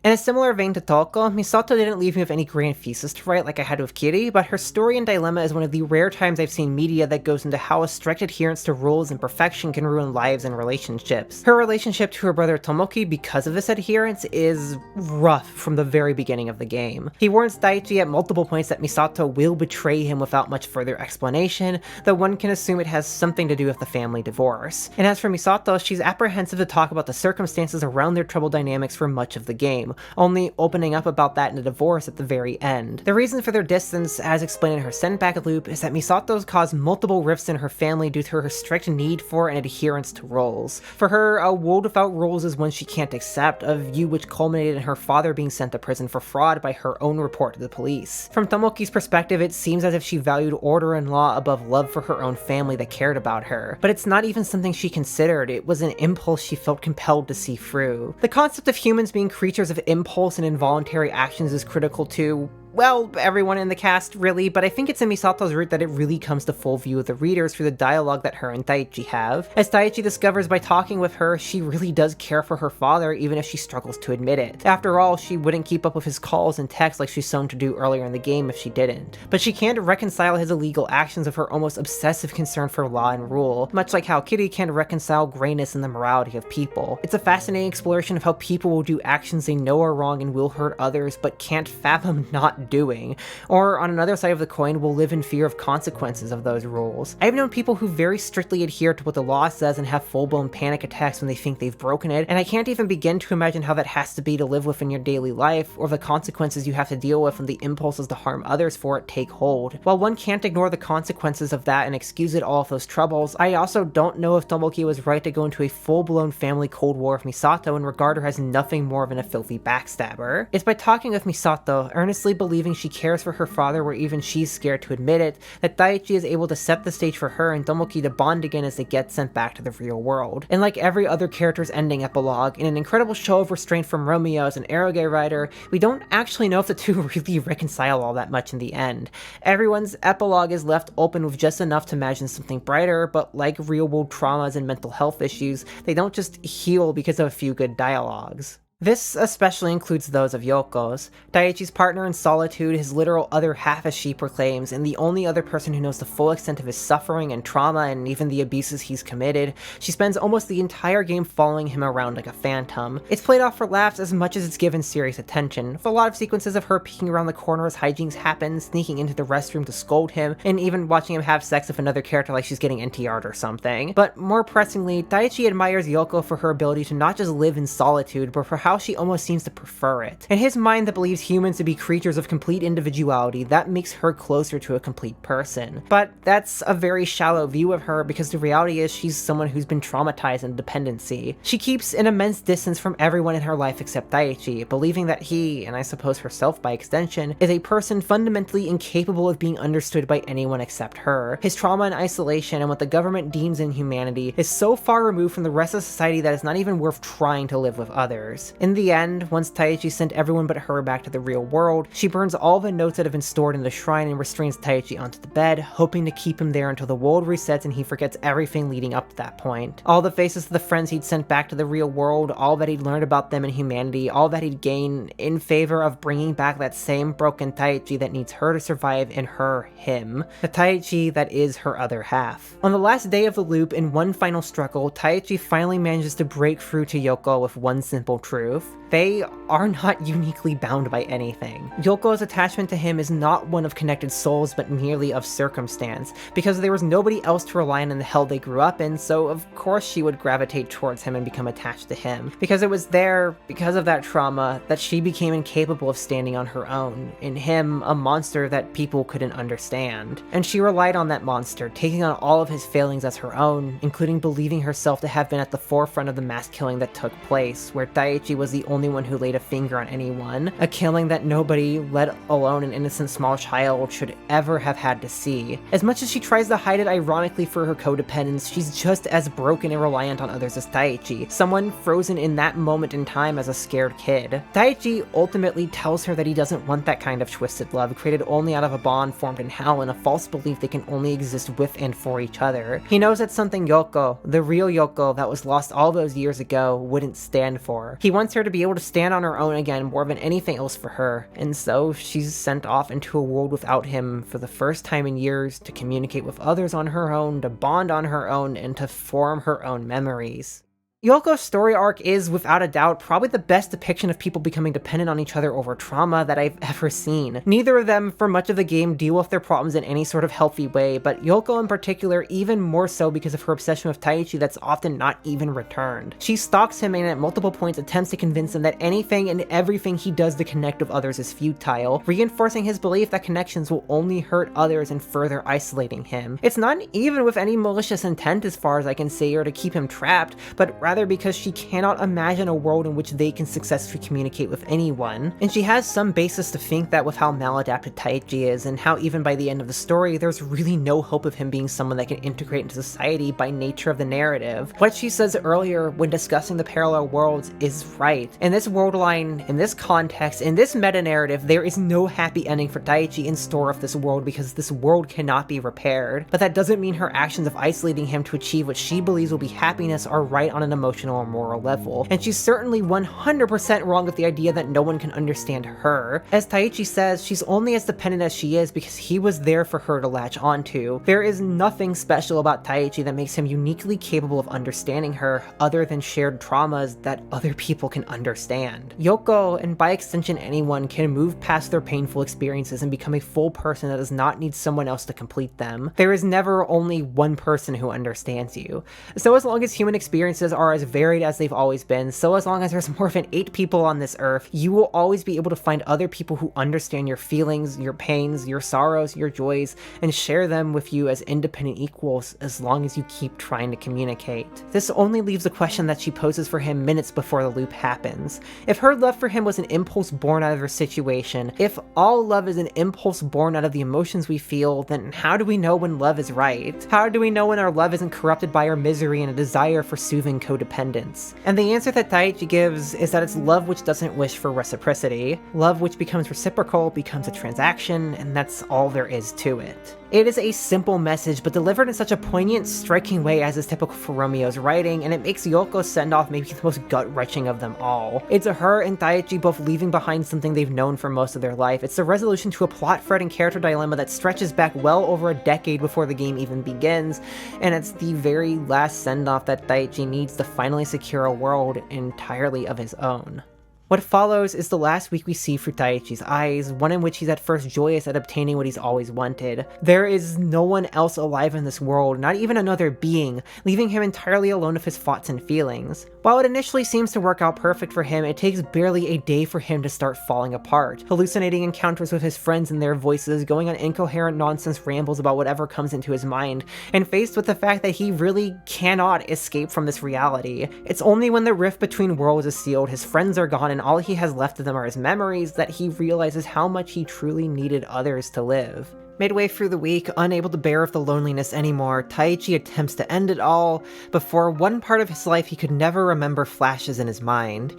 In a similar vein to Toko, Misato didn't leave me with any grand thesis to write like I had with Kiri, but her story and dilemma is one of the rare times I've seen media that goes into how a strict adherence to rules and perfection can ruin lives and relationships. Her relationship to her brother Tomoki because of this adherence is rough from the very beginning of the game. He warns Daichi at multiple points that Misato will betray him without much further explanation, though one can assume it has something to do with the family divorce. And as for Misato, she's apprehensive to talk about the circumstances around their troubled dynamics for much of the game, only opening up about that in a divorce at the very end. The reason for their distance, as explained in her send-back loop, is that Misato's caused multiple rifts in her family due to her strict need for and adherence to roles. For her, a world without rules is one she can't accept, a view which culminated in her father being sent to prison for fraud by her own report to the police. From Tomoki's perspective, it seems as if she valued order and law above love for her own family that cared about her, but it's not even something she considered, it was an impulse she felt compelled to see through. The concept of humans being creatures of impulse and involuntary actions is critical to, well, everyone in the cast, really, but I think it's in Misato's route that it really comes to full view of the readers through the dialogue that her and Daichi have. As Daichi discovers by talking with her, she really does care for her father, even if she struggles to admit it. After all, she wouldn't keep up with his calls and texts like she's shown to do earlier in the game if she didn't. But she can't reconcile his illegal actions with her almost obsessive concern for law and rule, much like how Kitty can't reconcile grayness and the morality of people. It's a fascinating exploration of how people will do actions they know are wrong and will hurt others, but can't fathom not doing, or on another side of the coin will live in fear of consequences of those rules. I've known people who very strictly adhere to what the law says and have full-blown panic attacks when they think they've broken it, and I can't even begin to imagine how that has to be to live with in your daily life, or the consequences you have to deal with when the impulses to harm others for it take hold. While one can't ignore the consequences of that and excuse it all of those troubles, I also don't know if Tomoki was right to go into a full-blown family cold war with Misato and regard her as nothing more than a filthy backstabber. It's by talking with Misato, earnestly believing she cares for her father where even she's scared to admit it, that Daichi is able to set the stage for her and Tomoki to bond again as they get sent back to the real world. And like every other character's ending epilogue, in an incredible show of restraint from Romeo as an eroge writer, we don't actually know if the two really reconcile all that much in the end. Everyone's epilogue is left open with just enough to imagine something brighter, but like real-world traumas and mental health issues, they don't just heal because of a few good dialogues. This especially includes those of Yoko's. Daiichi's partner in solitude, his literal other half as she proclaims, and the only other person who knows the full extent of his suffering and trauma and even the abuses he's committed. She spends almost the entire game following him around like a phantom. It's played off for laughs as much as it's given serious attention, with a lot of sequences of her peeking around the corner as hijinks happen, sneaking into the restroom to scold him, and even watching him have sex with another character like she's getting NTR'd or something. But more pressingly, Daiichi admires Yoko for her ability to not just live in solitude, but for how she almost seems to prefer it. In his mind that believes humans to be creatures of complete individuality, that makes her closer to a complete person. But that's a very shallow view of her because the reality is she's someone who's been traumatized in dependency. She keeps an immense distance from everyone in her life except Daiichi, believing that he, and I suppose herself by extension, is a person fundamentally incapable of being understood by anyone except her. His trauma and isolation and what the government deems inhumanity is so far removed from the rest of society that it's not even worth trying to live with others. In the end, once Daiichi sent everyone but her back to the real world, she burns all the notes that have been stored in the shrine and restrains Daiichi onto the bed, hoping to keep him there until the world resets and he forgets everything leading up to that point. All the faces of the friends he'd sent back to the real world, all that he'd learned about them and humanity, all that he'd gained in favor of bringing back that same broken Daiichi that needs her to survive in him. The Daiichi that is her other half. On the last day of the loop, in one final struggle, Daiichi finally manages to break through to Yoko with one simple truth. They are not uniquely bound by anything. Yoko's attachment to him is not one of connected souls, but merely of circumstance, because there was nobody else to rely on in the hell they grew up in, so of course she would gravitate towards him and become attached to him. Because it was there, because of that trauma, that she became incapable of standing on her own. In him, a monster that people couldn't understand. And she relied on that monster, taking on all of his failings as her own, including believing herself to have been at the forefront of the mass killing that took place, where Daiichi was the only one who laid a finger on anyone, a killing that nobody, let alone an innocent small child, should ever have had to see. As much as she tries to hide it ironically for her codependence, she's just as broken and reliant on others as Daiichi, someone frozen in that moment in time as a scared kid. Daiichi ultimately tells her that he doesn't want that kind of twisted love, created only out of a bond formed in hell and a false belief they can only exist with and for each other. He knows that's something Yoko, the real Yoko that was lost all those years ago, wouldn't stand for. He wants her to be able to stand on her own again more than anything else for her, and so she's sent off into a world without him for the first time in years to communicate with others on her own, to bond on her own, and to form her own memories. Yoko's story arc is, without a doubt, probably the best depiction of people becoming dependent on each other over trauma that I've ever seen. Neither of them, for much of the game, deal with their problems in any sort of healthy way, but Yoko in particular even more so because of her obsession with Daiichi that's often not even returned. She stalks him and at multiple points attempts to convince him that anything and everything he does to connect with others is futile, reinforcing his belief that connections will only hurt others and further isolating him. It's not even with any malicious intent as far as I can see or to keep him trapped, but rather because she cannot imagine a world in which they can successfully communicate with anyone. And she has some basis to think that with how maladapted Daiichi is, and how even by the end of the story, there's really no hope of him being someone that can integrate into society by nature of the narrative. What she says earlier when discussing the parallel worlds is right. In this world line, in this context, in this meta-narrative, there is no happy ending for Daiichi in store with this world because this world cannot be repaired. But that doesn't mean her actions of isolating him to achieve what she believes will be happiness are right on an emotional or moral level, and she's certainly 100% wrong with the idea that no one can understand her. As Daiichi says, she's only as dependent as she is because he was there for her to latch onto. There is nothing special about Daiichi that makes him uniquely capable of understanding her, other than shared traumas that other people can understand. Yoko, and by extension anyone, can move past their painful experiences and become a full person that does not need someone else to complete them. There is never only one person who understands you. So as long as human experiences are as varied as they've always been, so as long as there's more than 8 people on this earth, you will always be able to find other people who understand your feelings, your pains, your sorrows, your joys, and share them with you as independent equals as long as you keep trying to communicate. This only leaves a question that she poses for him minutes before the loop happens. If her love for him was an impulse born out of her situation, if all love is an impulse born out of the emotions we feel, then how do we know when love is right? How do we know when our love isn't corrupted by our misery and a desire for soothing codependence? And the answer that Daiichi gives is that it's love which doesn't wish for reciprocity. Love which becomes reciprocal becomes a transaction, and that's all there is to it. It is a simple message, but delivered in such a poignant, striking way as is typical for Romeo's writing, and it makes Yoko's send-off maybe the most gut-wrenching of them all. It's her and Daichi both leaving behind something they've known for most of their life. It's the resolution to a plot thread and character dilemma that stretches back well over a decade before the game even begins, and it's the very last send-off that Daichi needs to finally secure a world entirely of his own. What follows is the last week we see through Daichi's eyes, one in which he's at first joyous at obtaining what he's always wanted. There is no one else alive in this world, not even another being, leaving him entirely alone with his thoughts and feelings. While it initially seems to work out perfect for him, it takes barely a day for him to start falling apart, hallucinating encounters with his friends and their voices, going on incoherent nonsense rambles about whatever comes into his mind, and faced with the fact that he really cannot escape from this reality. It's only when the rift between worlds is sealed, his friends are gone, and all he has left of them are his memories, that he realizes how much he truly needed others to live. Midway through the week, unable to bear with the loneliness anymore, Daichi attempts to end it all, but for one part of his life he could never remember flashes in his mind.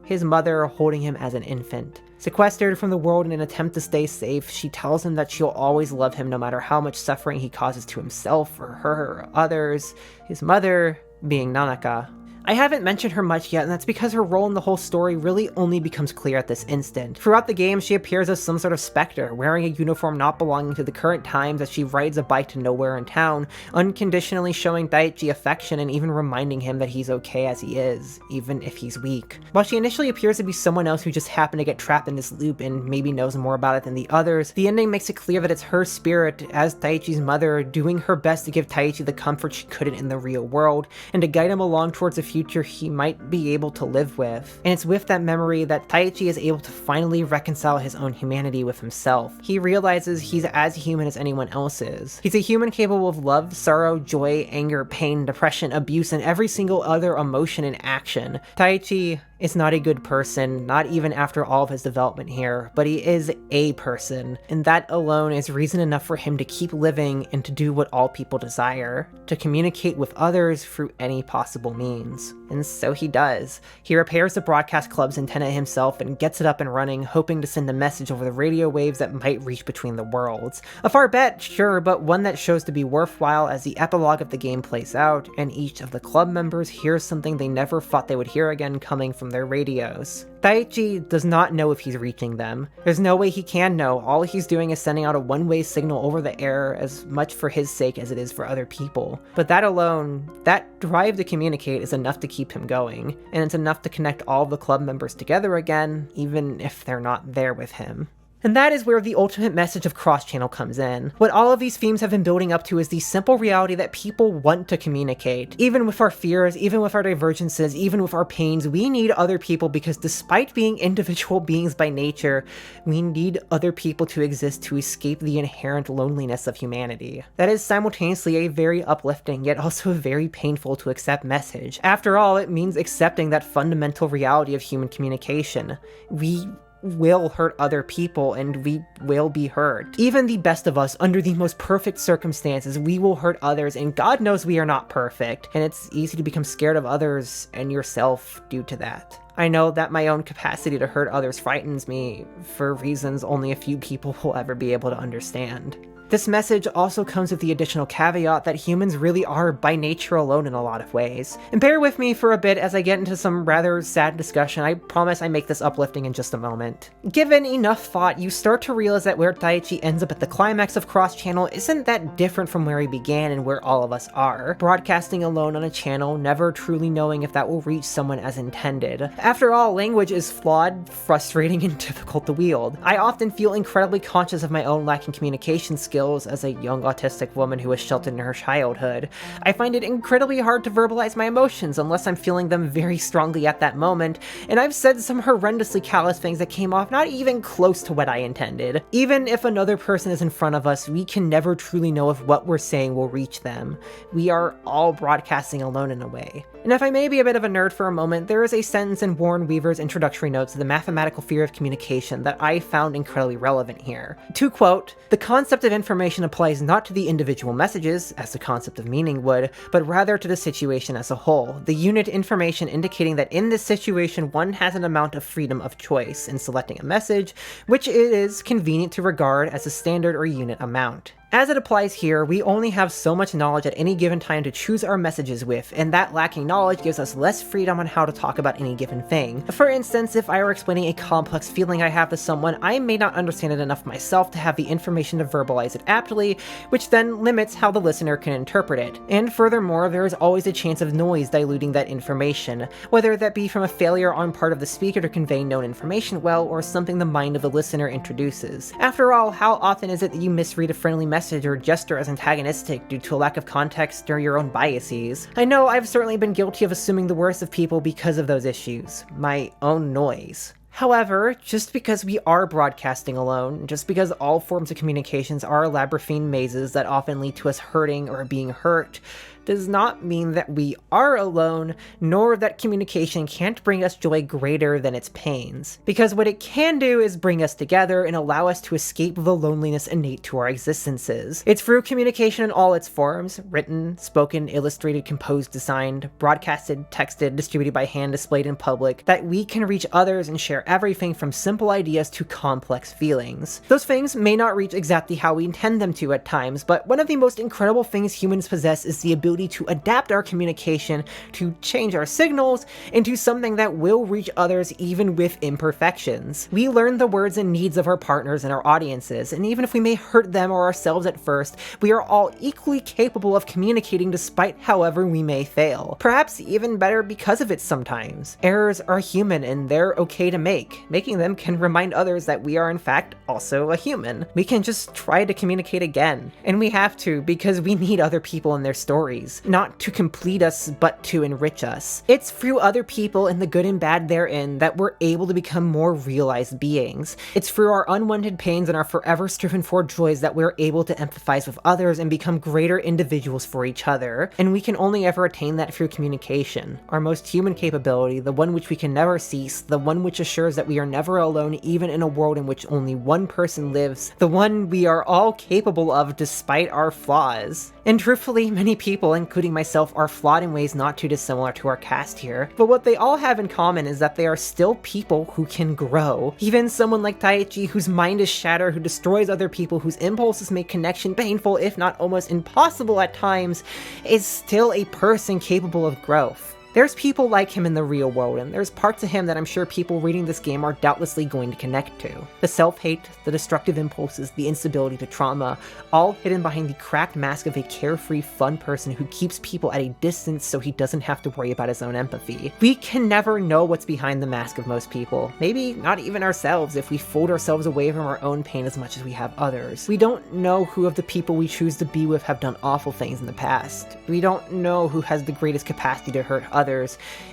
His mother holding him as an infant. Sequestered from the world in an attempt to stay safe, she tells him that she'll always love him no matter how much suffering he causes to himself or her or others, his mother being Nanaka. I haven't mentioned her much yet, and that's because her role in the whole story really only becomes clear at this instant. Throughout the game, she appears as some sort of specter, wearing a uniform not belonging to the current times as she rides a bike to nowhere in town, unconditionally showing Daichi affection and even reminding him that he's okay as he is, even if he's weak. While she initially appears to be someone else who just happened to get trapped in this loop and maybe knows more about it than the others, the ending makes it clear that it's her spirit, as Daichi's mother, doing her best to give Daichi the comfort she couldn't in the real world, and to guide him along towards a future he might be able to live with. And it's with that memory that Daichi is able to finally reconcile his own humanity with himself. He realizes he's as human as anyone else is. He's a human capable of love, sorrow, joy, anger, pain, depression, abuse, and every single other emotion and action. Daichi is not a good person, not even after all of his development here, but he is a person, and that alone is reason enough for him to keep living and to do what all people desire, to communicate with others through any possible means. And so he does. He repairs the broadcast club's antenna himself and gets it up and running, hoping to send a message over the radio waves that might reach between the worlds. A far bet, sure, but one that shows to be worthwhile as the epilogue of the game plays out, and each of the club members hears something they never thought they would hear again coming from their radios. Daichi does not know if he's reaching them. There's no way he can know. All he's doing is sending out a one-way signal over the air, as much for his sake as it is for other people. But that alone, that drive to communicate, is enough to keep him going, and it's enough to connect all of the club members together again, even if they're not there with him. And that is where the ultimate message of cross-channel comes in. What all of these themes have been building up to is the simple reality that people want to communicate. Even with our fears, even with our divergences, even with our pains, we need other people because despite being individual beings by nature, we need other people to exist to escape the inherent loneliness of humanity. That is simultaneously a very uplifting, yet also a very painful to accept message. After all, it means accepting that fundamental reality of human communication. We will hurt other people and we will be hurt. Even the best of us, under the most perfect circumstances, we will hurt others, and God knows we are not perfect, and it's easy to become scared of others and yourself due to that. I know that my own capacity to hurt others frightens me for reasons only a few people will ever be able to understand. This message also comes with the additional caveat that humans really are by nature alone in a lot of ways. And bear with me for a bit as I get into some rather sad discussion. I promise I make this uplifting in just a moment. Given enough thought, you start to realize that where Daichi ends up at the climax of Cross Channel isn't that different from where he began and where all of us are. Broadcasting alone on a channel, never truly knowing if that will reach someone as intended. After all, language is flawed, frustrating, and difficult to wield. I often feel incredibly conscious of my own lack in communication skills as a young autistic woman who was sheltered in her childhood. I find it incredibly hard to verbalize my emotions unless I'm feeling them very strongly at that moment, and I've said some horrendously callous things that came off not even close to what I intended. Even if another person is in front of us, we can never truly know if what we're saying will reach them. We are all broadcasting alone in a way. And if I may be a bit of a nerd for a moment, there is a sentence in Warren Weaver's introductory notes to the mathematical theory of communication that I found incredibly relevant here. To quote, "The concept of information applies not to the individual messages, as the concept of meaning would, but rather to the situation as a whole. The unit information indicating that in this situation one has an amount of freedom of choice in selecting a message, which it is convenient to regard as a standard or unit amount." As it applies here, we only have so much knowledge at any given time to choose our messages with, and that lacking knowledge gives us less freedom on how to talk about any given thing. For instance, if I were explaining a complex feeling I have to someone, I may not understand it enough myself to have the information to verbalize it aptly, which then limits how the listener can interpret it. And furthermore, there is always a chance of noise diluting that information, whether that be from a failure on part of the speaker to convey known information well, or something the mind of the listener introduces. After all, how often is it that you misread a friendly message or gesture as antagonistic due to a lack of context or your own biases? I know I've certainly been guilty of assuming the worst of people because of those issues. My own noise. However, just because we are broadcasting alone, just because all forms of communications are labyrinthine mazes that often lead to us hurting or being hurt, does not mean that we are alone, nor that communication can't bring us joy greater than its pains. Because what it can do is bring us together and allow us to escape the loneliness innate to our existences. It's through communication in all its forms, written, spoken, illustrated, composed, designed, broadcasted, texted, distributed by hand, displayed in public, that we can reach others and share everything from simple ideas to complex feelings. Those things may not reach exactly how we intend them to at times, but one of the most incredible things humans possess is the ability to adapt our communication, to change our signals, into something that will reach others even with imperfections. We learn the words and needs of our partners and our audiences, and even if we may hurt them or ourselves at first, we are all equally capable of communicating despite however we may fail. Perhaps even better because of it sometimes. Errors are human and they're okay to make. Making them can remind others that we are in fact also a human. We can just try to communicate again. And we have to, because we need other people and their stories. Not to complete us, but to enrich us. It's through other people and the good and bad therein that we're able to become more realized beings. It's through our unwanted pains and our forever striven for joys that we're able to empathize with others and become greater individuals for each other. And we can only ever attain that through communication. Our most human capability, the one which we can never cease, the one which assures that we are never alone even in a world in which only one person lives, the one we are all capable of despite our flaws. And truthfully, many people, including myself, are flawed in ways not too dissimilar to our cast here, but what they all have in common is that they are still people who can grow. Even someone like Taichi, whose mind is shattered, who destroys other people, whose impulses make connection painful, if not almost impossible at times, is still a person capable of growth. There's people like him in the real world, and there's parts of him that I'm sure people reading this game are doubtlessly going to connect to. The self-hate, the destructive impulses, the instability, the trauma, all hidden behind the cracked mask of a carefree, fun person who keeps people at a distance so he doesn't have to worry about his own empathy. We can never know what's behind the mask of most people. Maybe not even ourselves if we fold ourselves away from our own pain as much as we have others. We don't know who of the people we choose to be with have done awful things in the past. We don't know who has the greatest capacity to hurt others,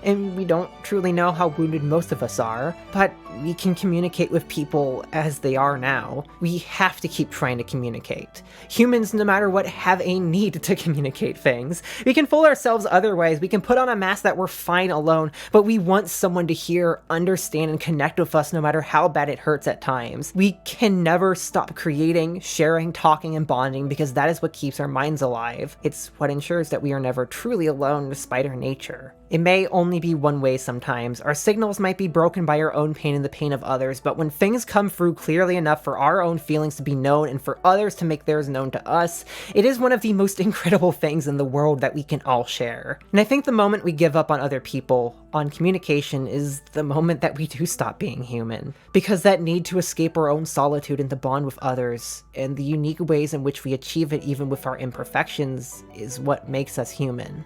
and we don't truly know how wounded most of us are, but we can communicate with people as they are now. We have to keep trying to communicate. Humans, no matter what, have a need to communicate things. We can fool ourselves otherwise, we can put on a mask that we're fine alone, but we want someone to hear, understand, and connect with us no matter how bad it hurts at times. We can never stop creating, sharing, talking, and bonding because that is what keeps our minds alive. It's what ensures that we are never truly alone despite our nature. It may only be one way sometimes. Our signals might be broken by our own pain and the pain of others, but when things come through clearly enough for our own feelings to be known and for others to make theirs known to us, it is one of the most incredible things in the world that we can all share. And I think the moment we give up on other people, on communication, is the moment that we do stop being human. Because that need to escape our own solitude and to bond with others, and the unique ways in which we achieve it even with our imperfections, is what makes us human.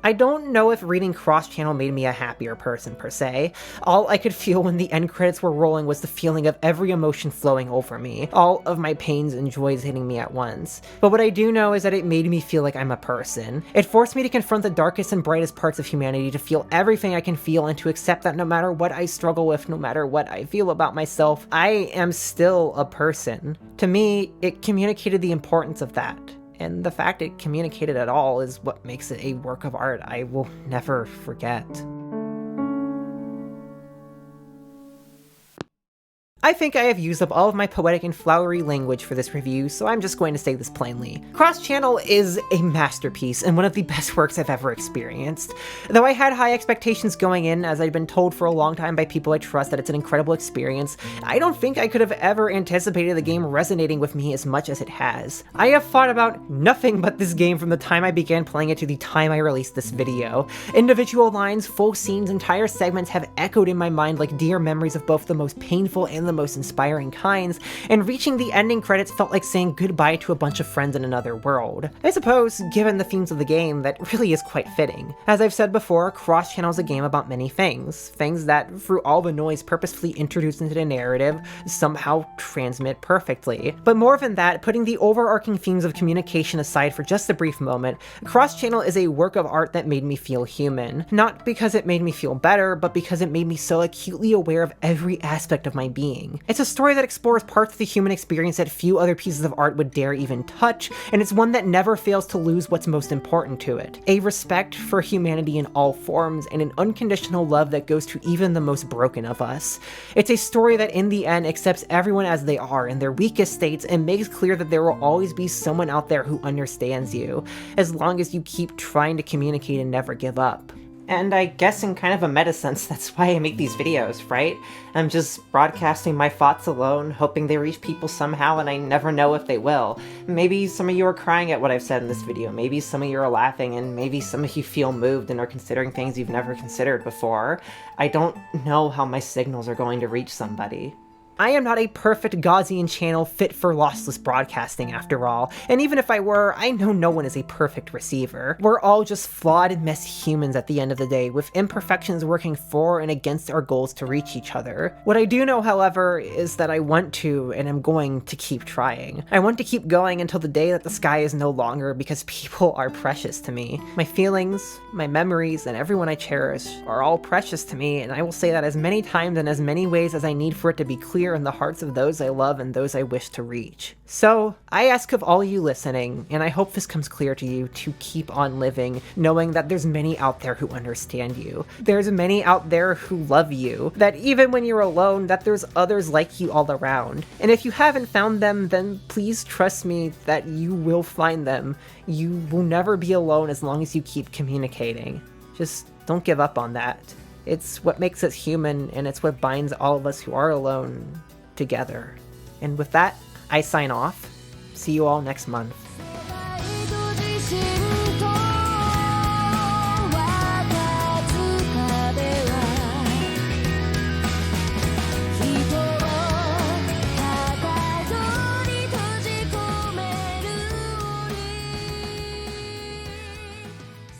I don't know if reading Cross-Channel made me a happier person, per se. All I could feel when the end credits were rolling was the feeling of every emotion flowing over me, all of my pains and joys hitting me at once. But what I do know is that it made me feel like I'm a person. It forced me to confront the darkest and brightest parts of humanity, to feel everything I can feel, and to accept that no matter what I struggle with, no matter what I feel about myself, I am still a person. To me, it communicated the importance of that. And the fact it communicated at all is what makes it a work of art I will never forget. I think I have used up all of my poetic and flowery language for this review, so I'm just going to say this plainly. Cross Channel is a masterpiece and one of the best works I've ever experienced. Though I had high expectations going in, as I'd been told for a long time by people I trust that it's an incredible experience, I don't think I could have ever anticipated the game resonating with me as much as it has. I have thought about nothing but this game from the time I began playing it to the time I released this video. Individual lines, full scenes, entire segments have echoed in my mind like dear memories of both the most painful and the most inspiring kinds, and reaching the ending credits felt like saying goodbye to a bunch of friends in another world. I suppose, given the themes of the game, that really is quite fitting. As I've said before, Cross Channel is a game about many things. Things that, through all the noise purposefully introduced into the narrative, somehow transmit perfectly. But more than that, putting the overarching themes of communication aside for just a brief moment, Cross Channel is a work of art that made me feel human. Not because it made me feel better, but because it made me so acutely aware of every aspect of my being. It's a story that explores parts of the human experience that few other pieces of art would dare even touch, and it's one that never fails to lose what's most important to it. A respect for humanity in all forms, and an unconditional love that goes to even the most broken of us. It's a story that in the end accepts everyone as they are in their weakest states and makes clear that there will always be someone out there who understands you, as long as you keep trying to communicate and never give up. And I guess in kind of a meta sense, that's why I make these videos, right? I'm just broadcasting my thoughts alone, hoping they reach people somehow, and I never know if they will. Maybe some of you are crying at what I've said in this video, maybe some of you are laughing, and maybe some of you feel moved and are considering things you've never considered before. I don't know how my signals are going to reach somebody. I am not a perfect Gaussian channel fit for lossless broadcasting after all, and even if I were, I know no one is a perfect receiver. We're all just flawed and messy humans at the end of the day, with imperfections working for and against our goals to reach each other. What I do know, however, is that I want to, and am going to keep trying. I want to keep going until the day that the sky is no longer, because people are precious to me. My feelings, my memories, and everyone I cherish are all precious to me, and I will say that as many times and as many ways as I need for it to be clear in the hearts of those I love and those I wish to reach. So, I ask of all you listening, and I hope this comes clear to you, to keep on living, knowing that there's many out there who understand you. There's many out there who love you, that even when you're alone, that there's others like you all around. And if you haven't found them, then please trust me that you will find them. You will never be alone as long as you keep communicating. Just don't give up on that. It's what makes us human, and it's what binds all of us who are alone together. And with that, I sign off. See you all next month.